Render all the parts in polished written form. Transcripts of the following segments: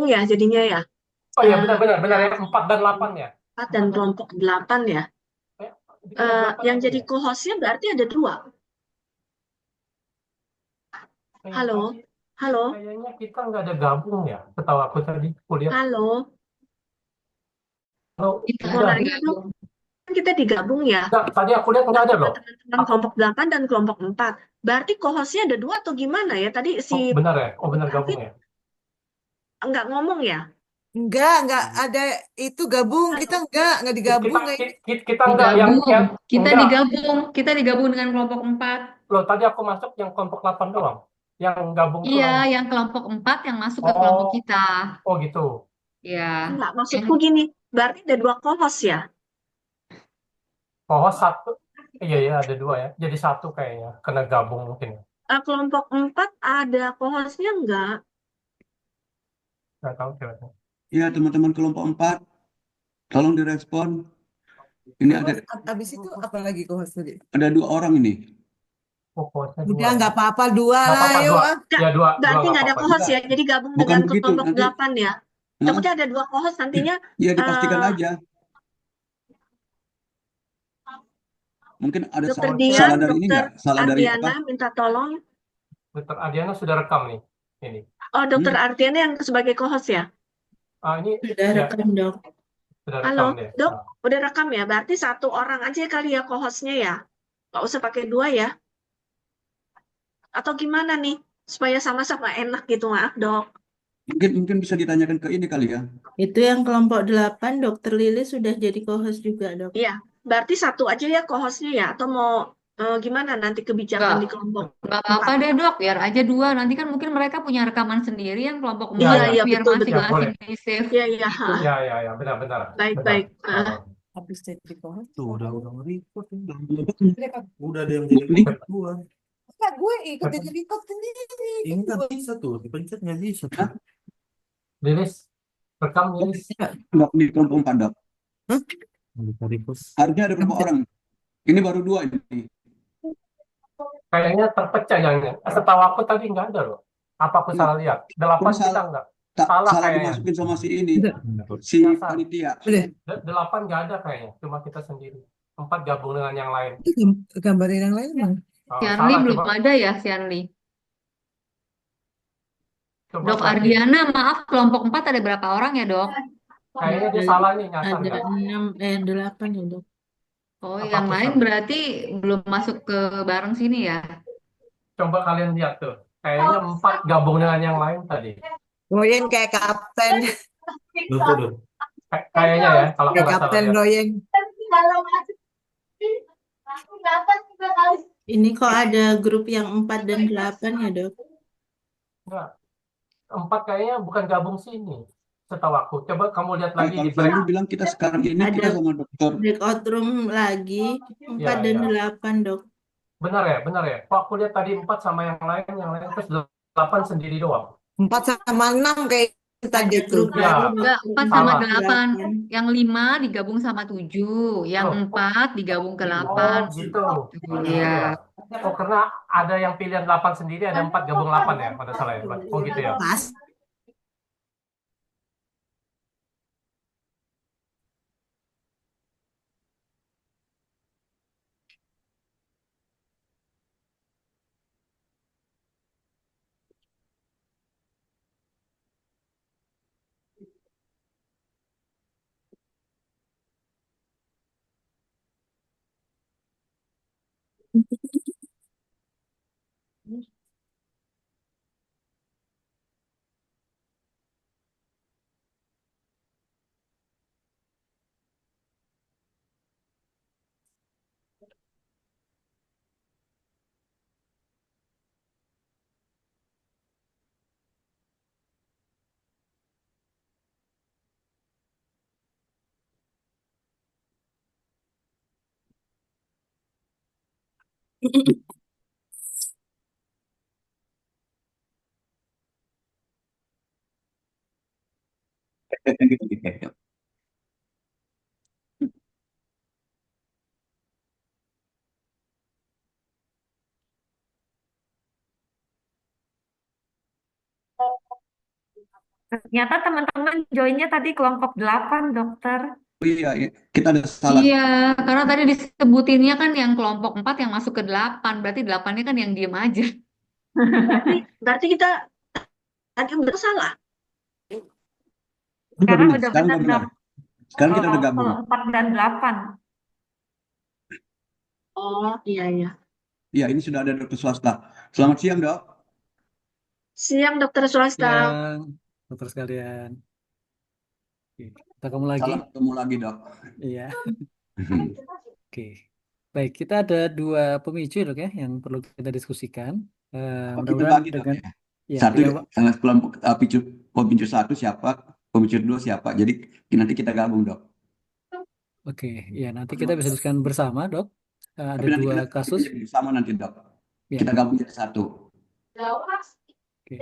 ya jadinya ya. Oh iya, Eh, benar-benar benar ya, 4 dan 8 ya. 4 dan kelompok 8 ya. Eh, bikinnya 8 Yang aja jadi ya. co-hostnya berarti ada dua. Halo, Tapi halo, kayaknya kita nggak ada gabung ya. Setahu aku tadi kuliah. halo. Oh, Kita Mau udah. nggak nanya dong, gabung. kan kita digabung ya. Nggak, tadi aku lihat nggak ada Sama loh. teman-teman Aku, kelompok 8 dan kelompok 4. Berarti co-hostnya ada dua atau gimana ya? Tadi si oh benar ya. Oh benar gabung David ya. nggak ngomong ya? Enggak ada itu gabung. Kita enggak Kita digabung kayak. kita nggak yang Digabung. Kita enggak. digabung. Kita digabung dengan kelompok 4. Loh, tadi aku masuk yang kelompok 8 doang. Yang gabung tuh Iya, lain. yang kelompok 4 yang masuk ke kelompok Oh, kita. oh gitu. Ya. Enggak, Yang maksudku gini. Berarti ada dua co-host ya? Oh, satu. Iya, iya, ada dua ya. Jadi satu kayaknya. Kena gabung mungkin. Kelompok 4 ada co-hostnya enggak? Nggak tahu coba. Ya, teman-teman kelompok 4, tolong direspon. Ini Terus ada abis itu apa lagi kau tadi? ada dua orang ini. Oh, pokoknya dua Udah ya. nggak apa-apa dua Nggak lah apa-apa, yuk dua. ah. Enggak, Ya, dua. Dua berarti nggak nggak ada apa-apa. co-host Enggak, ya. Jadi gabung bukan dengan begitu. kelompok Nanti 8 ya. nah, Takutnya ada dua co-host nantinya ya dipastikan eh, aja. Mungkin ada Dokter Oh, Dian, salah dari ini Dokter enggak? Salah dari apa? Ardiana minta tolong. Dokter Adiana sudah rekam nih. Ini. Oh, Dokter Hmm? Ardiana yang sebagai co-host ya? Ah, ini Sudah ya rekam dong. sudah Halo, rekam deh. Dok. Ah. Udah rekam ya? Berarti satu orang aja kali ya co-hostnya ya? Nggak usah pakai dua ya? Atau gimana nih? Supaya sama-sama enak gitu, maaf dok. Mungkin mungkin bisa ditanyakan ke ini kali ya. Itu yang kelompok 8, Dokter Lili sudah jadi co-host juga, Dok. Iya, berarti satu aja ya co-hostnya ya? Atau mau gimana nanti kebijakan enggak. di kelompok Enggak apa-apa 4? deh, Dok. Biar aja dua. Nanti kan mungkin mereka punya rekaman sendiri yang kelompok Ya, 4 Iya, ya. iya, biar betul, Ya, betul. masing-masing boleh. di save Iya, iya, gitu. ha. Ya, ya, ya. Benar-benar. Baik, Benar. baik. Ah. Habis jadi co-host. Tuh udah nge-record nih. Mereka, Udah ada yang jadi Nih, kontak gua. enggak, gue ikut jadi record sendiri. Ini nggak bisa tuh, dipencet nggak bisa tuh. Hah? Lilis, rekam Lilis. Dok, di kelompok 4, Dok. Hah? Bisa repost. Harusnya ada berapa orang? Ini baru dua ini. Kayaknya terpecah jangan. Setahu aku tadi nggak ada loh. Apa aku Loh, salah lihat? kok 8 kita salah nggak. tak Salah salah kayaknya. dimasukin sama si ini, Enggak. si Ya, salah. panitia. Udah. 8 nggak ada kayaknya. Cuma kita sendiri. 4 gabung dengan yang lain. Gambarin yang lain bang. Sianli Salah, belum coba. ada ya, Sianli. Coba Dok perhatiin. Ardiana, maaf kelompok 4 ada berapa orang ya, Dok? Kayaknya dia Ada, salah nih nyasar ada nggak? 8 ya, Dok. Oh, Apa yang aku lain salah? berarti belum masuk ke bareng sini ya? Coba kalian lihat tuh. Kayaknya 4 gabung dengan yang lain tadi. Royen kayak kapten. Lu tuh dong. Kayaknya ya, kalau aku Kayak nggak salah kapten lihat. Royen. Ini kok ada grup yang 4 dan 8 ya, Dok? Nggak. 4 kayaknya bukan gabung sini. Setahu aku. Coba kamu lihat Kalau lagi di kalau break. Fahmi bilang kita sekarang ini Ada kita sama dokter. breakout room lagi, 4 Ya, dan ya. 8, Dok. Benar ya, benar ya. Kok aku lihat tadi 4 sama yang lain terus 8 sendiri doang. 4 sama 6 kayak tadi Ada tuh. grup Ya, baru, Dok, Enggak, 4 room sama salah. 8. 8. Yang 5 digabung sama 7. Yang Loh, 4 digabung ke oh 8. gitu. Tuh, Gitu ya. ya. Oh, karena ada yang pilihan 8 sendiri, ada 4 gabung 8 ya, pada salah ya. Oh gitu ya. Pas. Gitu, gitu. Ternyata teman-teman joinnya tadi kelompok 8, dokter. Oh iya, kita ada salah. Iya, karena tadi disebutinnya kan yang kelompok 4 yang masuk ke 8. Berarti 8-nya kan yang diem aja. Berarti kita tadi udah salah. Udah Sekarang benar, udah sekarang benar, udah benar. dok. Sekarang kita udah gabung. Kalau 4 dan 8. Oh, iya, iya. Iya, ini sudah ada dokter swasta. Selamat siang, Dok. Siang, dokter swasta. Siang, dokter sekalian. Oke, kita ketemu lagi. Salam ketemu lagi, Dok. Iya, oke. Baik, kita ada 2 pemicu ya, dok ya, yang perlu kita diskusikan. Kita Mudah-mudahan bagi, Dok, dengan ya. ya, Satu dengan kelompok pemicu 1 siapa, pemicu 2 siapa. Jadi nanti kita gabung, Dok. oke, ya nanti kita bisa diskusikan bersama, dok. Ada Tapi nanti 2 kita kasus. sama nanti, Dok. Ya, Kita gabung jadi satu. oke.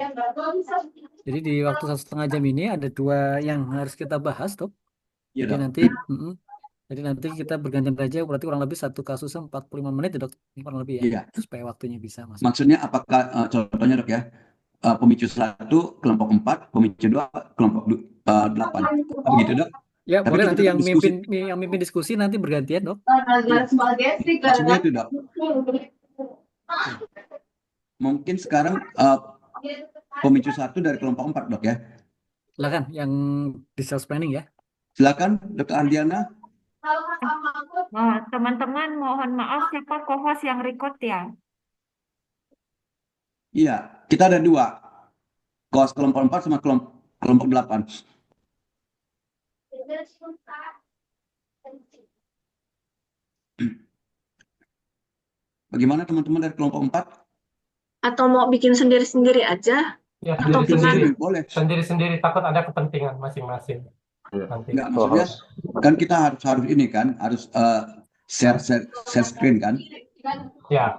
Jadi di waktu 1,5 jam ini ada 2 yang harus kita bahas, dok. Iya, Jadi Dok. nanti, jadi nanti kita bergantian aja, berarti kurang lebih satu kasusnya 45 menit ya, dok. Ini kurang lebih ya, Iya. supaya waktunya bisa masuk. Maksudnya apakah contohnya, Dok ya, pemicu 1 kelompok 4, pemicu 2 kelompok 8. Begitu, Dok? Ya, Tapi boleh kita nanti tetap yang diskusi. mimpin diskusi nanti bergantian, dok. Maksudnya itu, Dok. Mungkin sekarang pemicu 1 dari kelompok 4, Dok ya. Silakan yang di self planning ya. Silakan, Dr. Ardiana. Nah, teman-teman mohon maaf siapa co-host yang record ya? Iya, kita ada 2. Kelompok 4 sama kelompok 8. Bagaimana teman-teman dari kelompok 4? Atau mau bikin sendiri-sendiri aja? Ya, Atau sendiri-sendiri. gimana? Boleh. Sendiri-sendiri takut ada kepentingan masing-masing. Nanti. Enggak, maksudnya kan kita harus ini kan, harus share screen kan. Ya, ya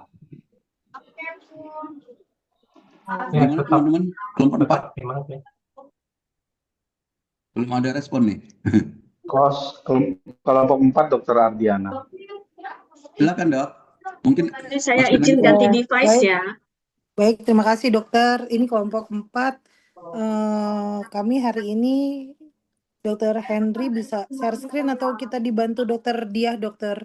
Bagaimana tetap teman-teman kelompok 4? tetap gimana ya? Belum ada respon nih. Kelompok 4 Dokter Ardiana. Silakan, Dok. Mungkin Nanti saya masukin izin lagi. ganti device baik. ya. Baik, terima kasih dokter. Ini kelompok 4. Kami hari ini Dokter Henry bisa share screen atau kita dibantu Dokter Diah, dokter?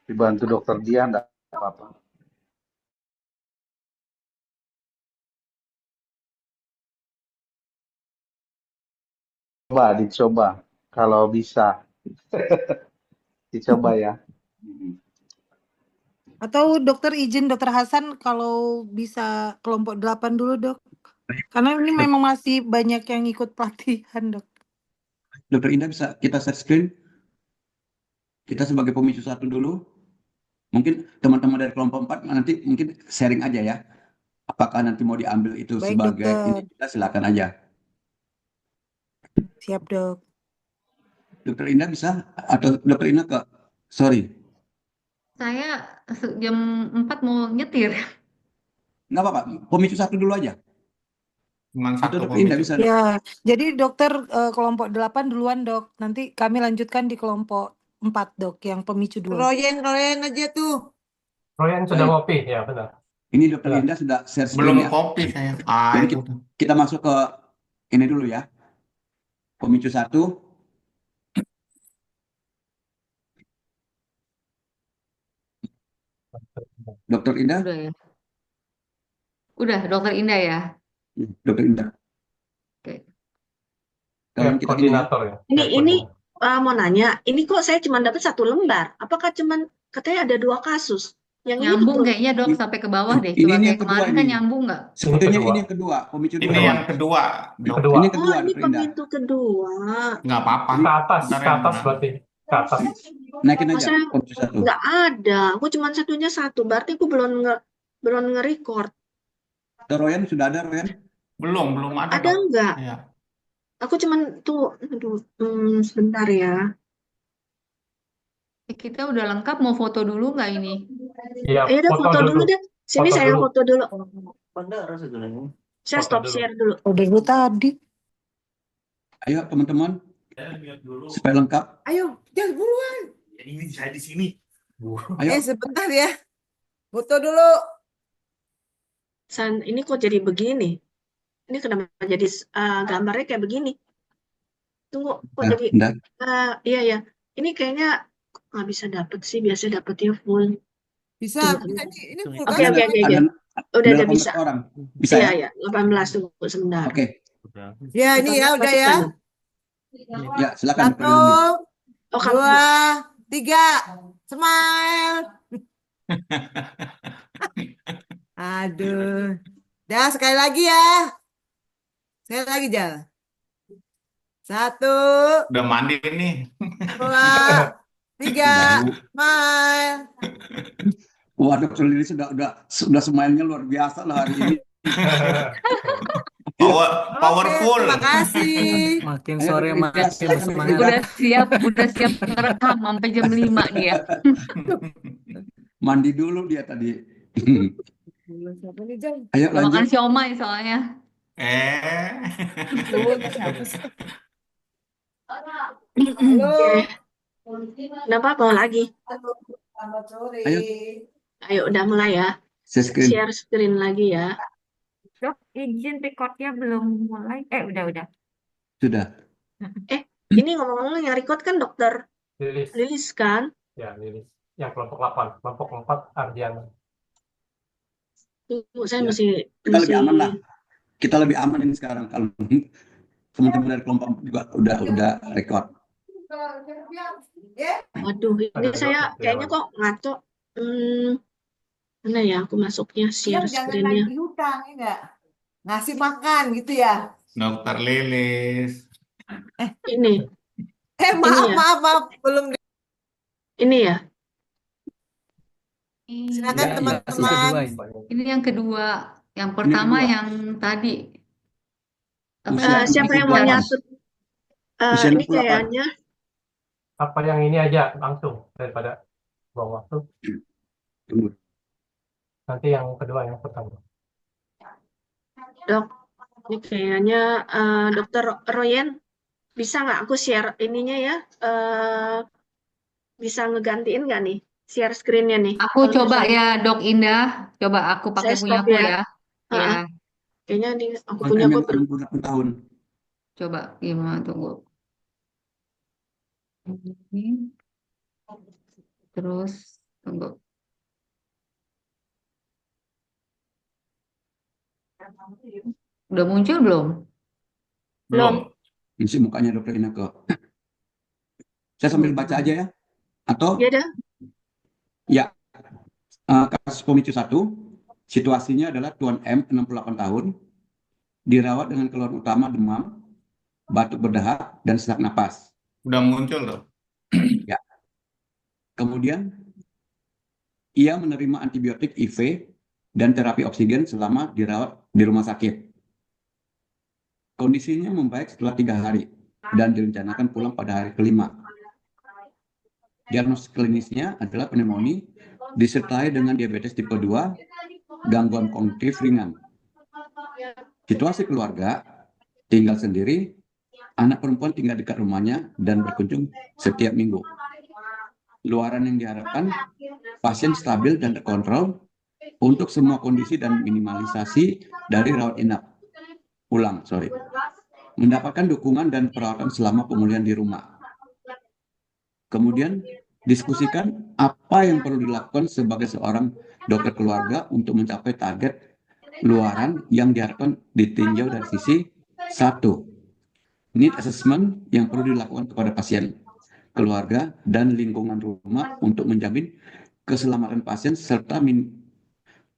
Dibantu Dokter Dia enggak apa-apa. Dicoba kalau bisa. Dicoba ya. Atau dokter izin Dokter Hasan kalau bisa kelompok 8 dulu, dok. Karena ini memang masih banyak yang ikut pelatihan, dok. Dr. Indah bisa kita share screen? Kita sebagai pemicu 1 dulu. Mungkin teman-teman dari kelompok 4 nanti mungkin sharing aja ya. Apakah nanti mau diambil itu Baik, sebagai dokter. ini, kita silakan aja. Siap, dok. Dr. Indah bisa? Atau Dr. Indah sorry. Saya jam 4 mau nyetir. Nggak apa-apa, pemicu 1 dulu aja. Cuma Atau satu Dr. Indah pemicu. bisa, Dok? Ya, jadi dokter kelompok 8 duluan, dok. Nanti kami lanjutkan di kelompok 4, dok, yang pemicu 2. Royen aja tuh. Royan sudah ngopi, ya benar. Ini Dr. Benar. Indah sudah share Belum screen ya. kopi saya. Jadi Itu. kita masuk ke ini dulu ya. Pemicu 1. Dr. Indah. Udah ya. Udah, dokter Indah ya. Dr. Indah. Oke. Kalian kita ini ya. Koordinator ya. Ini mau nanya, ini kok saya cuma dapat 1 lembar? Apakah cuma katanya ada 2 kasus? Yang ini Nyambung betul? kayaknya, dok, sampai ke bawah deh. Ini Coba yang kayak kedua kemarin kan ini. nyambung nggak? Sebetulnya kedua. ini yang kedua, pemicu Ini 2. yang kedua. Dok. Kedua. Ini Oh, kedua, ini Dr. Indah. pemicu kedua. Nggak apa-apa. Ke atas Ntar yang mana? berarti. Ke atas. Naikin aja Maksudnya pemicu 1. nggak ada. Aku cuma satunya 1. Berarti aku belum nge-record. Royan sudah ada, Royan? Belum ada, Ada Dok. nggak? Iya. Aku cuman tuh, aduh, sebentar ya. Kita udah lengkap, mau foto dulu nggak ini? Iya, Ayo deh, foto dulu deh. Sini Foto saya dulu. foto dulu. Saya Foto stop dulu. share dulu. Udah dulu tadi. Ayo teman-teman, Ya, lihat dulu. supaya lengkap. Ayo, jangan buruan. Ya, ini saya di sini. Ayo. Sebentar ya. Foto dulu. Ini kok jadi begini? Ini kenapa jadi gambarnya kayak begini? Tunggu, kok jadi Bentar. iya ya. Ini kayaknya nggak bisa dapet sih. Biasanya dapetnya full. Bisa, Tunggu, bisa. tunggu. Ini full Oke, kan? oke, oke, oke. Ada Udah 18 bisa. orang. Bisa Iya, ya? iya. 18 tunggu sebentar. Oke. Ya, ini ya, 18 udah masuk ya. kan? Ya, silakan Dr. Satu, Lili. Oh, kamu. dua, tiga. Smile. Aduh. Dah, sekali lagi ya. Sekali lagi, Jal. Satu, Udah mandi nih. dua, tiga. Baru. Smile. Wah, Dr. Lili sudah semuanya luar biasa lah hari ini. Power, Oke, powerful. terima kasih. Makin Ayo, sore Dr. Lili, makin silakan, Dr. Lili. bersemangat. Udah siap ngerekam sampai jam 5 dia. Mandi dulu dia tadi. Siapa nih, Jal? Ayo Udah makan lanjut. siomay soalnya. Siapa sih? Oke. Halo. Kenapa mau lagi? Selamat sore. Ayo. Ayo, udah mulai ya. Share screen. Share screen lagi ya. Dok, izin recordnya belum mulai. Udah. Sudah. Ini ngomong-ngomong yang record kan dokter Lilis. Lilis kan? Ya, Lilis. Yang kelompok 8. Kelompok 4 Ardiana. Tunggu, saya Ya. mesti Kita lebih aman lah. Kita lebih aman ini sekarang kalau teman-teman dari kelompok juga udah record. Waduh, ini Ada saya dokter kayaknya Setiawan. kok ngaco. Mana ya aku masuknya share Jangan screen-nya. nagih hutang, ya enggak? Ngasih makan gitu ya. Dokter Lilis. Ini Maaf, ya. maaf, belum. Ini ya. Silakan Ya, teman-teman. yang kedua ini. Ini yang kedua. Yang pertama kedua. yang tadi. Apa Usia yang Siapa yang mau bicara? nyatut? Usia Ini 68. kayaknya Apa yang ini aja langsung daripada buang waktu. Tunggu. Nanti yang kedua, yang pertama. dok. Ini kayaknya dokter Royen bisa nggak aku share ininya ya? Bisa ngegantiin nggak nih share screen-nya nih? Aku Kalau coba misalnya ya, Dok Indah. Coba aku pakai saya punya stop aku ya. ya. Ya, Kayaknya ini aku Konten punya yang kok 68 tahun. coba gimana tunggu. Ini. Terus tunggu. Udah muncul belum? Belum. Isi mukanya Dr. Ineke. Saya sambil baca aja ya. Atau ya dah. ya, kasus pemicu 1, situasinya adalah Tuan M, 68 tahun, dirawat dengan keluhan utama demam, batuk berdahak, dan sesak napas. Udah muncul loh. Ya. Kemudian, ia menerima antibiotik IV dan terapi oksigen selama dirawat di rumah sakit. Kondisinya membaik setelah 3 hari dan direncanakan pulang pada hari kelima. Diagnosis klinisnya adalah pneumonia disertai dengan diabetes tipe 2, gangguan kognitif ringan. Situasi keluarga, tinggal sendiri, anak perempuan tinggal dekat rumahnya dan berkunjung setiap minggu. Luaran yang diharapkan, pasien stabil dan terkontrol untuk semua kondisi dan minimalisasi dari rawat inap. Mendapatkan dukungan dan perawatan selama pemulihan di rumah. Kemudian, diskusikan apa yang perlu dilakukan sebagai seorang dokter keluarga untuk mencapai target luaran yang diharapkan ditinjau dari sisi 1. Need assessment yang perlu dilakukan kepada pasien, keluarga, dan lingkungan rumah untuk menjamin keselamatan pasien serta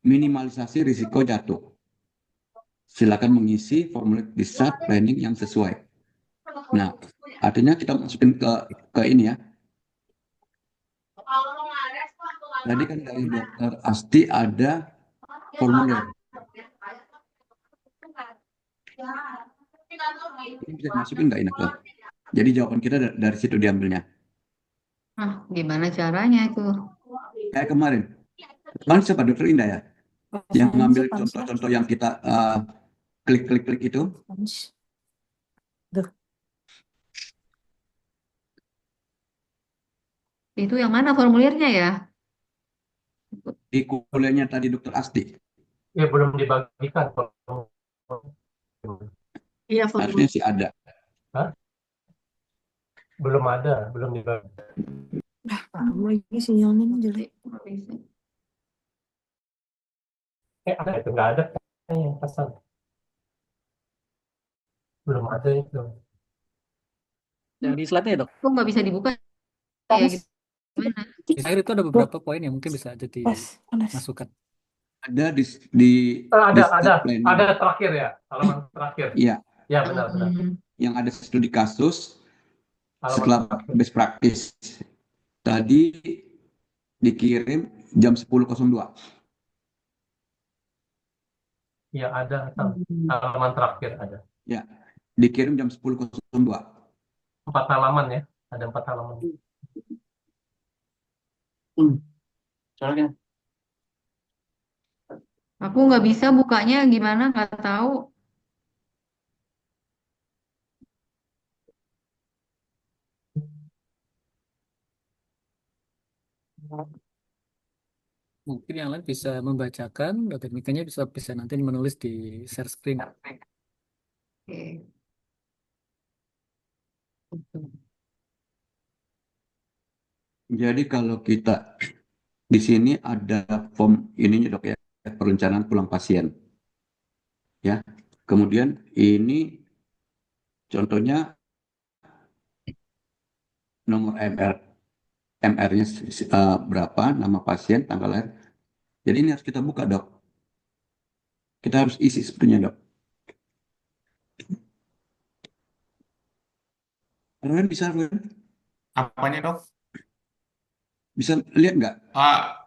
minimalisasi risiko jatuh. Silakan mengisi formulir discharge planning yang sesuai. Nah, artinya kita masukin ke ini ya. Tadi kan dari Dokter Asti ada formulir. Ini bisa masukin nggak Ineke? Jadi jawaban kita dari situ diambilnya. Gimana caranya itu? Kayak kemarin. Kemarin siapa Dokter Indah ya? Yang ngambil contoh-contoh yang kita klik itu. Itu yang mana formulirnya ya? Di kuliahnya tadi Dokter Asti. Ya belum dibagikan. Iya, Harusnya formulir. sih ada. Hah? Belum ada, belum dibagi. Lagi sinyalnya ini jelek. Ada itu nggak ada yang pesan. Belum ada itu. Yang di slide-nya ya, Dok. Kok nggak bisa dibuka ya gitu. Gimana? Di slide itu ada beberapa poin yang mungkin bisa jadi Panas. masukan. Ada di Ada step plan-nya. ada terakhir ya, halaman terakhir. Iya, Ya benar-benar. yang ada studi kasus Halaman setelah terakhir. best practice tadi dikirim jam 10.02. Ya ada halaman terakhir ada. Ya, dikirim jam 10.02. 4 halaman ya, ada 4 halaman. Aku nggak bisa bukanya gimana, nggak tahu. Mungkin yang lain bisa membacakan, Dokter Mikanya bisa nanti menulis di share screen. Oke. Jadi kalau kita di sini ada form ininya dok ya, perencanaan pulang pasien. Ya, kemudian ini contohnya nomor MR-nya berapa, nama pasien, tanggal lahir. Jadi ini harus kita buka dok. Kita harus isi sebetulnya dok. Ruan bisa Ruan? Apanya, Dok? Bisa lihat nggak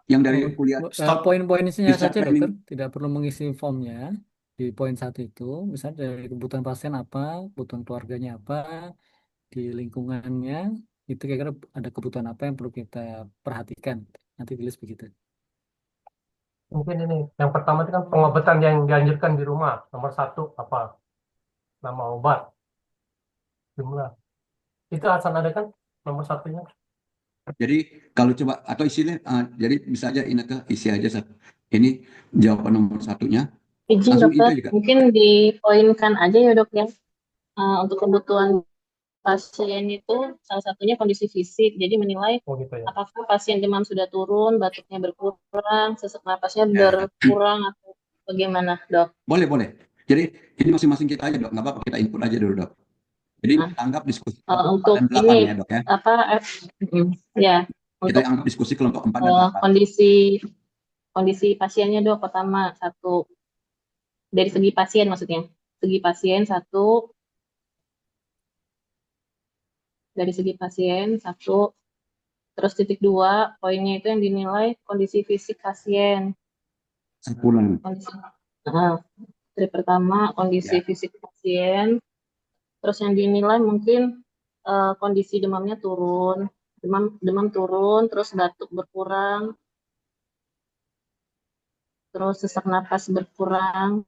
yang dari kuliah? Poin-poin isinya Bisa saja, training. Dokter. Tidak perlu mengisi formnya. Di poin 1 itu, misalnya dari kebutuhan pasien apa, kebutuhan keluarganya apa, di lingkungannya, itu kira-kira ada kebutuhan apa yang perlu kita perhatikan. Nanti tulis begitu. Mungkin ini yang pertama itu kan pengobatan yang dianjurkan di rumah. Nomor 1 apa? Nama obat, jumlah. Itu Hasan ada kan nomor 1-nya? Jadi kalau coba atau isinya, jadi bisa aja Ineke isi aja ini jawaban nomor 1-nya. Izin Langsung dokter, itu juga. mungkin dipoinkan aja ya dok ya. Untuk kebutuhan pasien itu salah satunya kondisi fisik. Jadi menilai Oh gitu ya. apakah pasien demam sudah turun, batuknya berkurang, sesak napasnya Ya. berkurang atau bagaimana dok? Boleh. Jadi ini masing-masing kita aja dok, nggak apa-apa kita input aja dulu dok. Jadi anggap diskusi kelompok 4 Untuk dan 8 ini ya dok ya. Ya Kita untuk anggap diskusi kelompok 4 dan 8. kondisi pasiennya dok, pertama 1 dari segi pasien maksudnya, segi pasien 1, dari segi pasien 1, terus titik 2 poinnya itu yang dinilai kondisi fisik pasien. Sebulan. Dari pertama kondisi fisik pasien, terus yang dinilai mungkin kondisi demamnya turun, demam turun, terus batuk berkurang, terus sesak napas berkurang.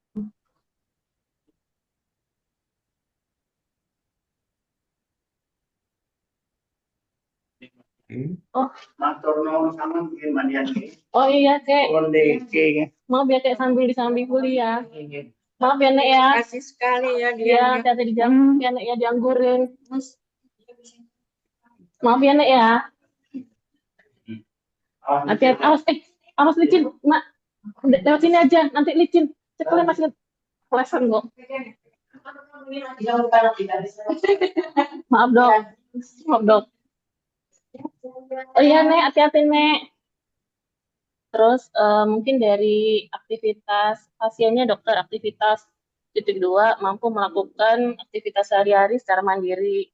Oh iya kek. Maaf ya kek sambil kuliah. Maaf ya Nek ya. Kasih sekali ya dia. Ya, hati-hati di jam ya Nek ya, dianggurin. Maaf ya Nek ya. Hati-hati, awas licin, Mak. Lewat sini aja, nanti licin. Cepat masih kelesan kok. Maaf dok. Oh iya Nek, hati-hati Nek. Terus mungkin dari aktivitas pasiennya dokter, aktivitas titik 2 mampu melakukan aktivitas sehari-hari secara mandiri.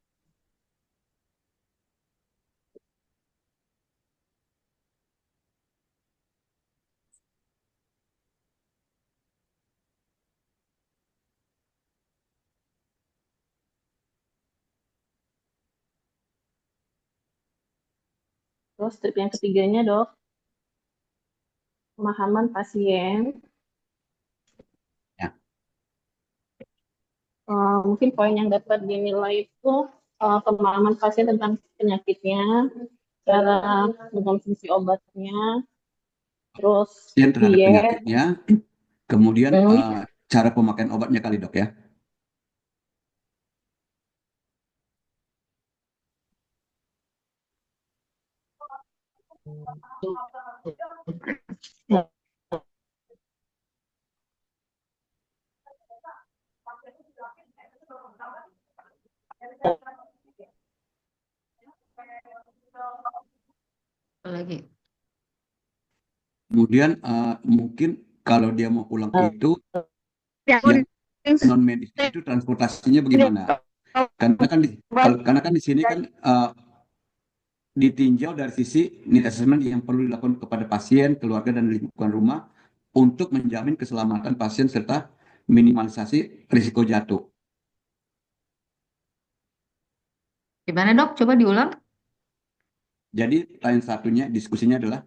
Terus step yang ketiganya dok, pemahaman pasien. Mungkin poin yang dapat dinilai itu pemahaman pasien tentang penyakitnya, cara mengkonsumsi obatnya, terus terhadap diet, penyakitnya, Kemudian Hmm. cara pemakaian obatnya kali dok ya. Apa lagi? Kemudian mungkin kalau dia mau pulang itu Ya, yang non medis itu transportasinya bagaimana? Karena kan di sini kan ditinjau dari sisi need assessment yang perlu dilakukan kepada pasien, keluarga dan lingkungan rumah untuk menjamin keselamatan pasien serta minimalisasi risiko jatuh. Gimana dok? Coba diulang. Jadi lain satunya diskusinya adalah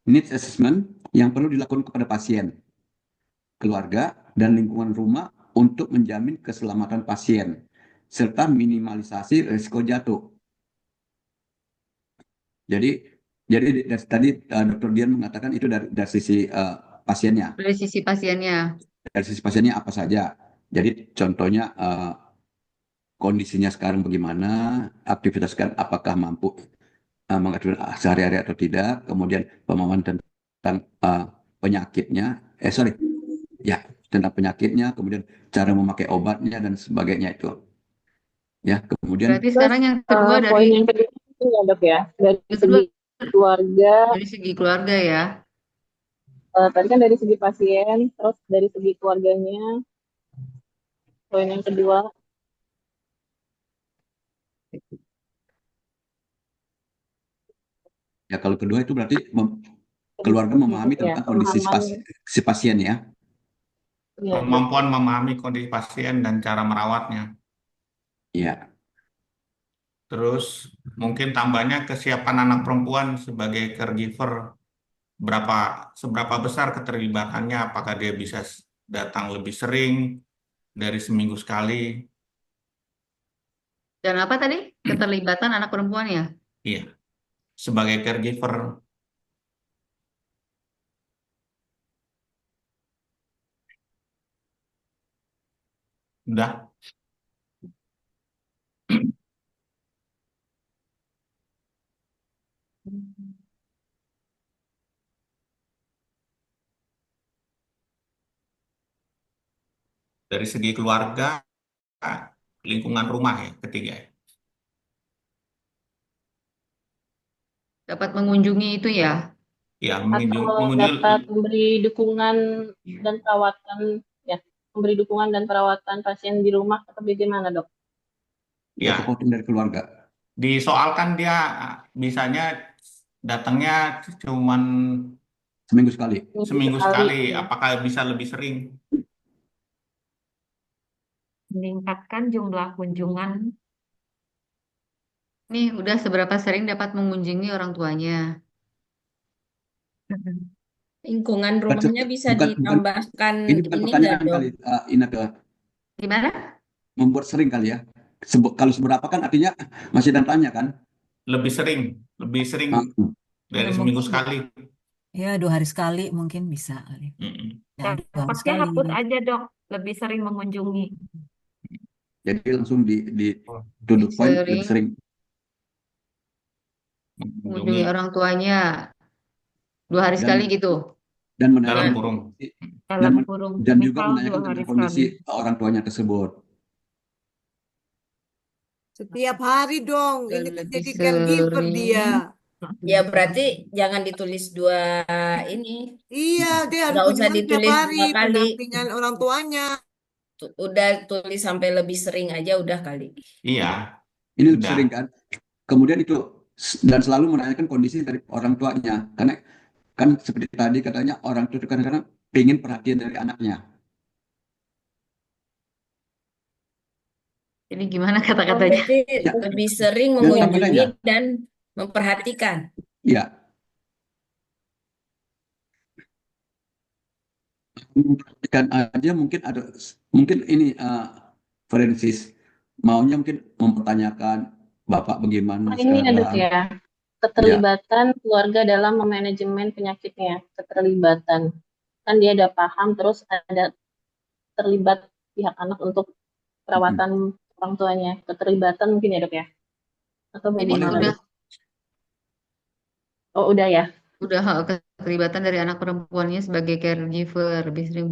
needs assessment yang perlu dilakukan kepada pasien, keluarga, dan lingkungan rumah untuk menjamin keselamatan pasien serta minimalisasi risiko jatuh. Jadi dari tadi Dr. Dian mengatakan itu dari sisi pasiennya. Dari sisi pasiennya. Dari sisi pasiennya apa saja. Jadi contohnya kondisinya sekarang bagaimana, aktivitas sekarang apakah mampu mengatur sehari-hari atau tidak, kemudian pemahaman tentang penyakitnya, tentang penyakitnya, kemudian cara memakai obatnya dan sebagainya itu. Ya, kemudian Berarti sekarang yang kedua Poin dari yang kedua itu ya dok ya, dari yang kedua segi keluarga, dari segi keluarga ya. tadi kan dari segi pasien, terus dari segi keluarganya, poin yang kedua. ya kalau kedua itu berarti keluarga memahami Ya, tentang kondisi pemahaman. si pasien ya. Ya, dok. Kemampuan memahami kondisi pasien dan cara merawatnya. Iya. Terus mungkin tambahnya kesiapan anak perempuan sebagai caregiver. Seberapa besar keterlibatannya, apakah dia bisa datang lebih sering dari seminggu sekali. Dan apa tadi? Keterlibatan anak perempuan ya? Iya, sebagai caregiver. Udah. Dari segi keluarga, lingkungan rumah ya, ketiga ya. Dapat mengunjungi itu ya? Ya, Atau dapat memberi dukungan dan perawatan, ya, memberi dukungan dan perawatan pasien di rumah atau bagaimana dok? Ya, supporting dari keluarga. Disoalkan dia bisanya datangnya cuman seminggu sekali. Seminggu sekali, ya. apakah bisa lebih sering? Meningkatkan jumlah kunjungan. Nih, udah seberapa sering dapat mengunjungi orang tuanya? Lingkungan rumahnya bisa ditambahkan ini bukan ini pertanyaan nggak, kali, Dok? Inaka. Gimana? Membuat sering kali ya. Kalau seberapa kan artinya masih dan tanya kan? Lebih sering dari seminggu sekali. Ya, 2 hari sekali mungkin bisa kali. Ya, 2 hari Dapatnya sekali. hapus aja dok, lebih sering mengunjungi. Jadi langsung di to the point lebih sering Mengunjungi orang tuanya 2 hari sekali gitu. Dan dalam kurung. Dan juga menanyakan tentang kondisi orang tuanya tersebut. Setiap hari dong, ini kan lebih jadi caregiver sering. dia. Ya berarti jangan ditulis 2 ini. Iya, dia harus Nggak usah kunjungan tiap ditulis hari, 2 kali. pendampingan orang tuanya. Udah tulis sampai lebih sering aja udah kali. Iya. Ini lebih sering kan. Kemudian itu dan selalu menanyakan kondisi dari orang tuanya, karena kan seperti tadi katanya orang tua kadang-kadang pengen perhatian dari anaknya. Ini gimana kata-katanya? Berarti lebih sering mengunjungi dan memperhatikan. Iya. Memperhatikan aja mungkin ini Francis maunya mungkin mempertanyakan Bapak bagaimana Ini ya dok sekarang. ya, keterlibatan keluarga dalam memanajemen penyakitnya, keterlibatan. kan dia udah paham, terus ada terlibat pihak anak untuk perawatan orang tuanya, keterlibatan mungkin ya dok ya, atau Boleh, bagaimana boleh. dok? Oh udah ya. Udah keterlibatan dari anak perempuannya sebagai caregiver lebih sering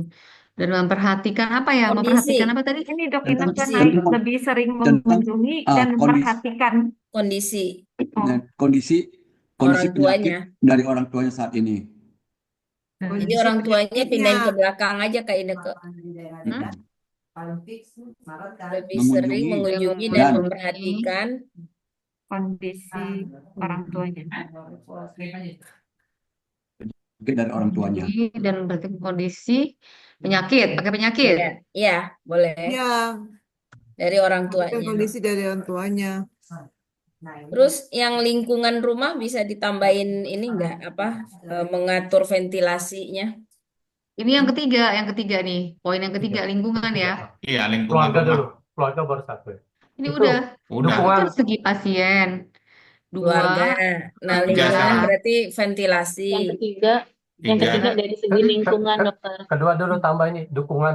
dan memperhatikan apa ya? Kondisi. Memperhatikan apa tadi? Ini dok Tentang Ineke Kondisi. naik tentang lebih sering tentang mengunjungi dan kondisi memperhatikan. Kondisi Oh, kondisi orang penyakit tuanya. dari orang tuanya saat ini. Jadi Kondisi orang tuanya penyakitnya. pindahin ke belakang aja Kak Ineke. Hmm? Lebih sering mengunjungi dan dan memperhatikan kondisi orang tuanya. dari orang tuanya. Mengunjungi dan memperhatikan kondisi penyakit, pakai penyakit. Iya, iya, boleh. Ya, Dari orang perhatikan tuanya. kondisi dari orang tuanya. Terus yang lingkungan rumah bisa ditambahin ini enggak apa mengatur ventilasinya? Ini yang ketiga nih, poin yang ketiga lingkungan ya. Iya, lingkungan Keluarga rumah. dulu, keluarga baru satu. Ini Itu udah. Udah. Satu dukungan kan segi pasien, Keluarga. dua Nah, Tiga lingkungan sekarang. berarti ventilasi. Yang ketiga Tiga. dari segi lingkungan dokter. kedua dulu tambah ini dukungan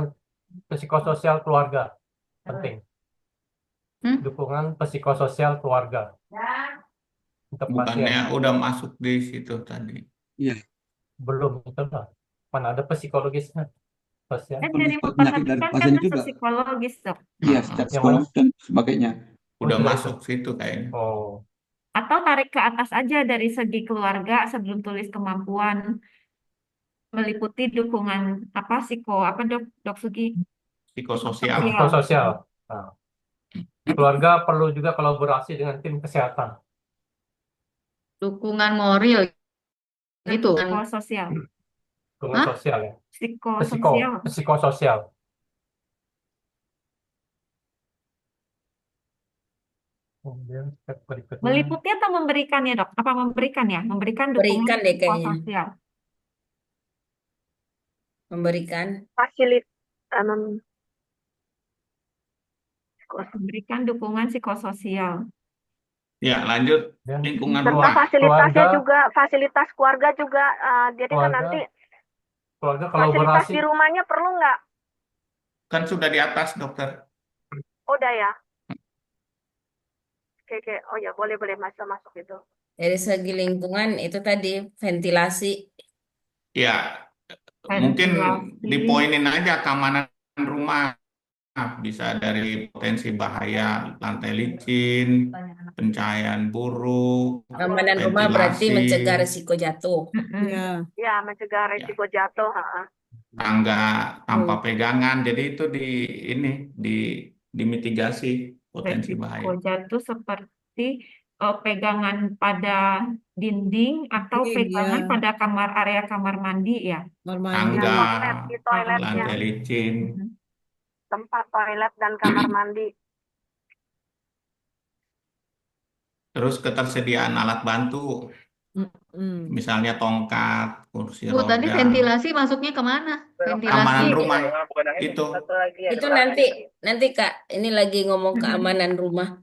psikososial keluarga penting. Dukungan psikososial keluarga untuk pasien. Bukannya udah masuk di situ tadi. Iya. Belum itu lah. Mana ada psikologisnya, sosial. Kan dari Penyakit dari memperhatikan kan pasien masuk juga. psikologis dok. Iya, secara Yang mana? psikologis dan sebagainya. Udah sudah masuk situ kayaknya. Oh, Atau tarik ke atas aja dari segi keluarga sebelum tulis kemampuan, meliputi dukungan apa dok Sugi? Psikososial. psikososial. Nah, keluarga perlu juga kolaborasi dengan tim kesehatan. dukungan moral gitu kan. Psikososial. Dukungan Hah? sosial ya. Psikososial. Psikososial. Kemudian step berikutnya. Meliputi atau memberikan ya dok? Apa memberikan ya? Memberikan Berikan dukungan deh kayaknya. psikososial. Memberikan. Memberikan dukungan psikososial. Ya, lanjut. Dan Lingkungan Serta rumah. fasilitasnya Keluarga. juga, fasilitas keluarga juga. Jadi kan Keluarga, nanti keluarga fasilitas kolaborasi. di rumahnya perlu nggak? Kan sudah di atas, dokter. Udah ya. Oke. Oh ya, boleh masuk itu. Dari segi lingkungan itu tadi ventilasi. Ya, mungkin Ventilasi. dipoinin aja keamanan rumah. Bisa dari potensi bahaya lantai licin, pencahayaan buruk, Keamanan rumah berarti ventilasi, mencegah risiko jatuh. Ya. Ya, mencegah risiko jatuh. tangga tanpa pegangan. Jadi itu dimitigasi potensi bahaya. Risiko jatuh seperti pegangan pada dinding atau pegangan pada area kamar mandi ya. Tangga, Di toiletnya. lantai licin. Tempat toilet dan kamar mandi. Terus ketersediaan alat bantu, misalnya tongkat, kursi Bu, tadi roda. ventilasi masuknya kemana? Keamanan Ventilasi. rumah itu. Itu nanti Kak, ini lagi ngomong keamanan rumah.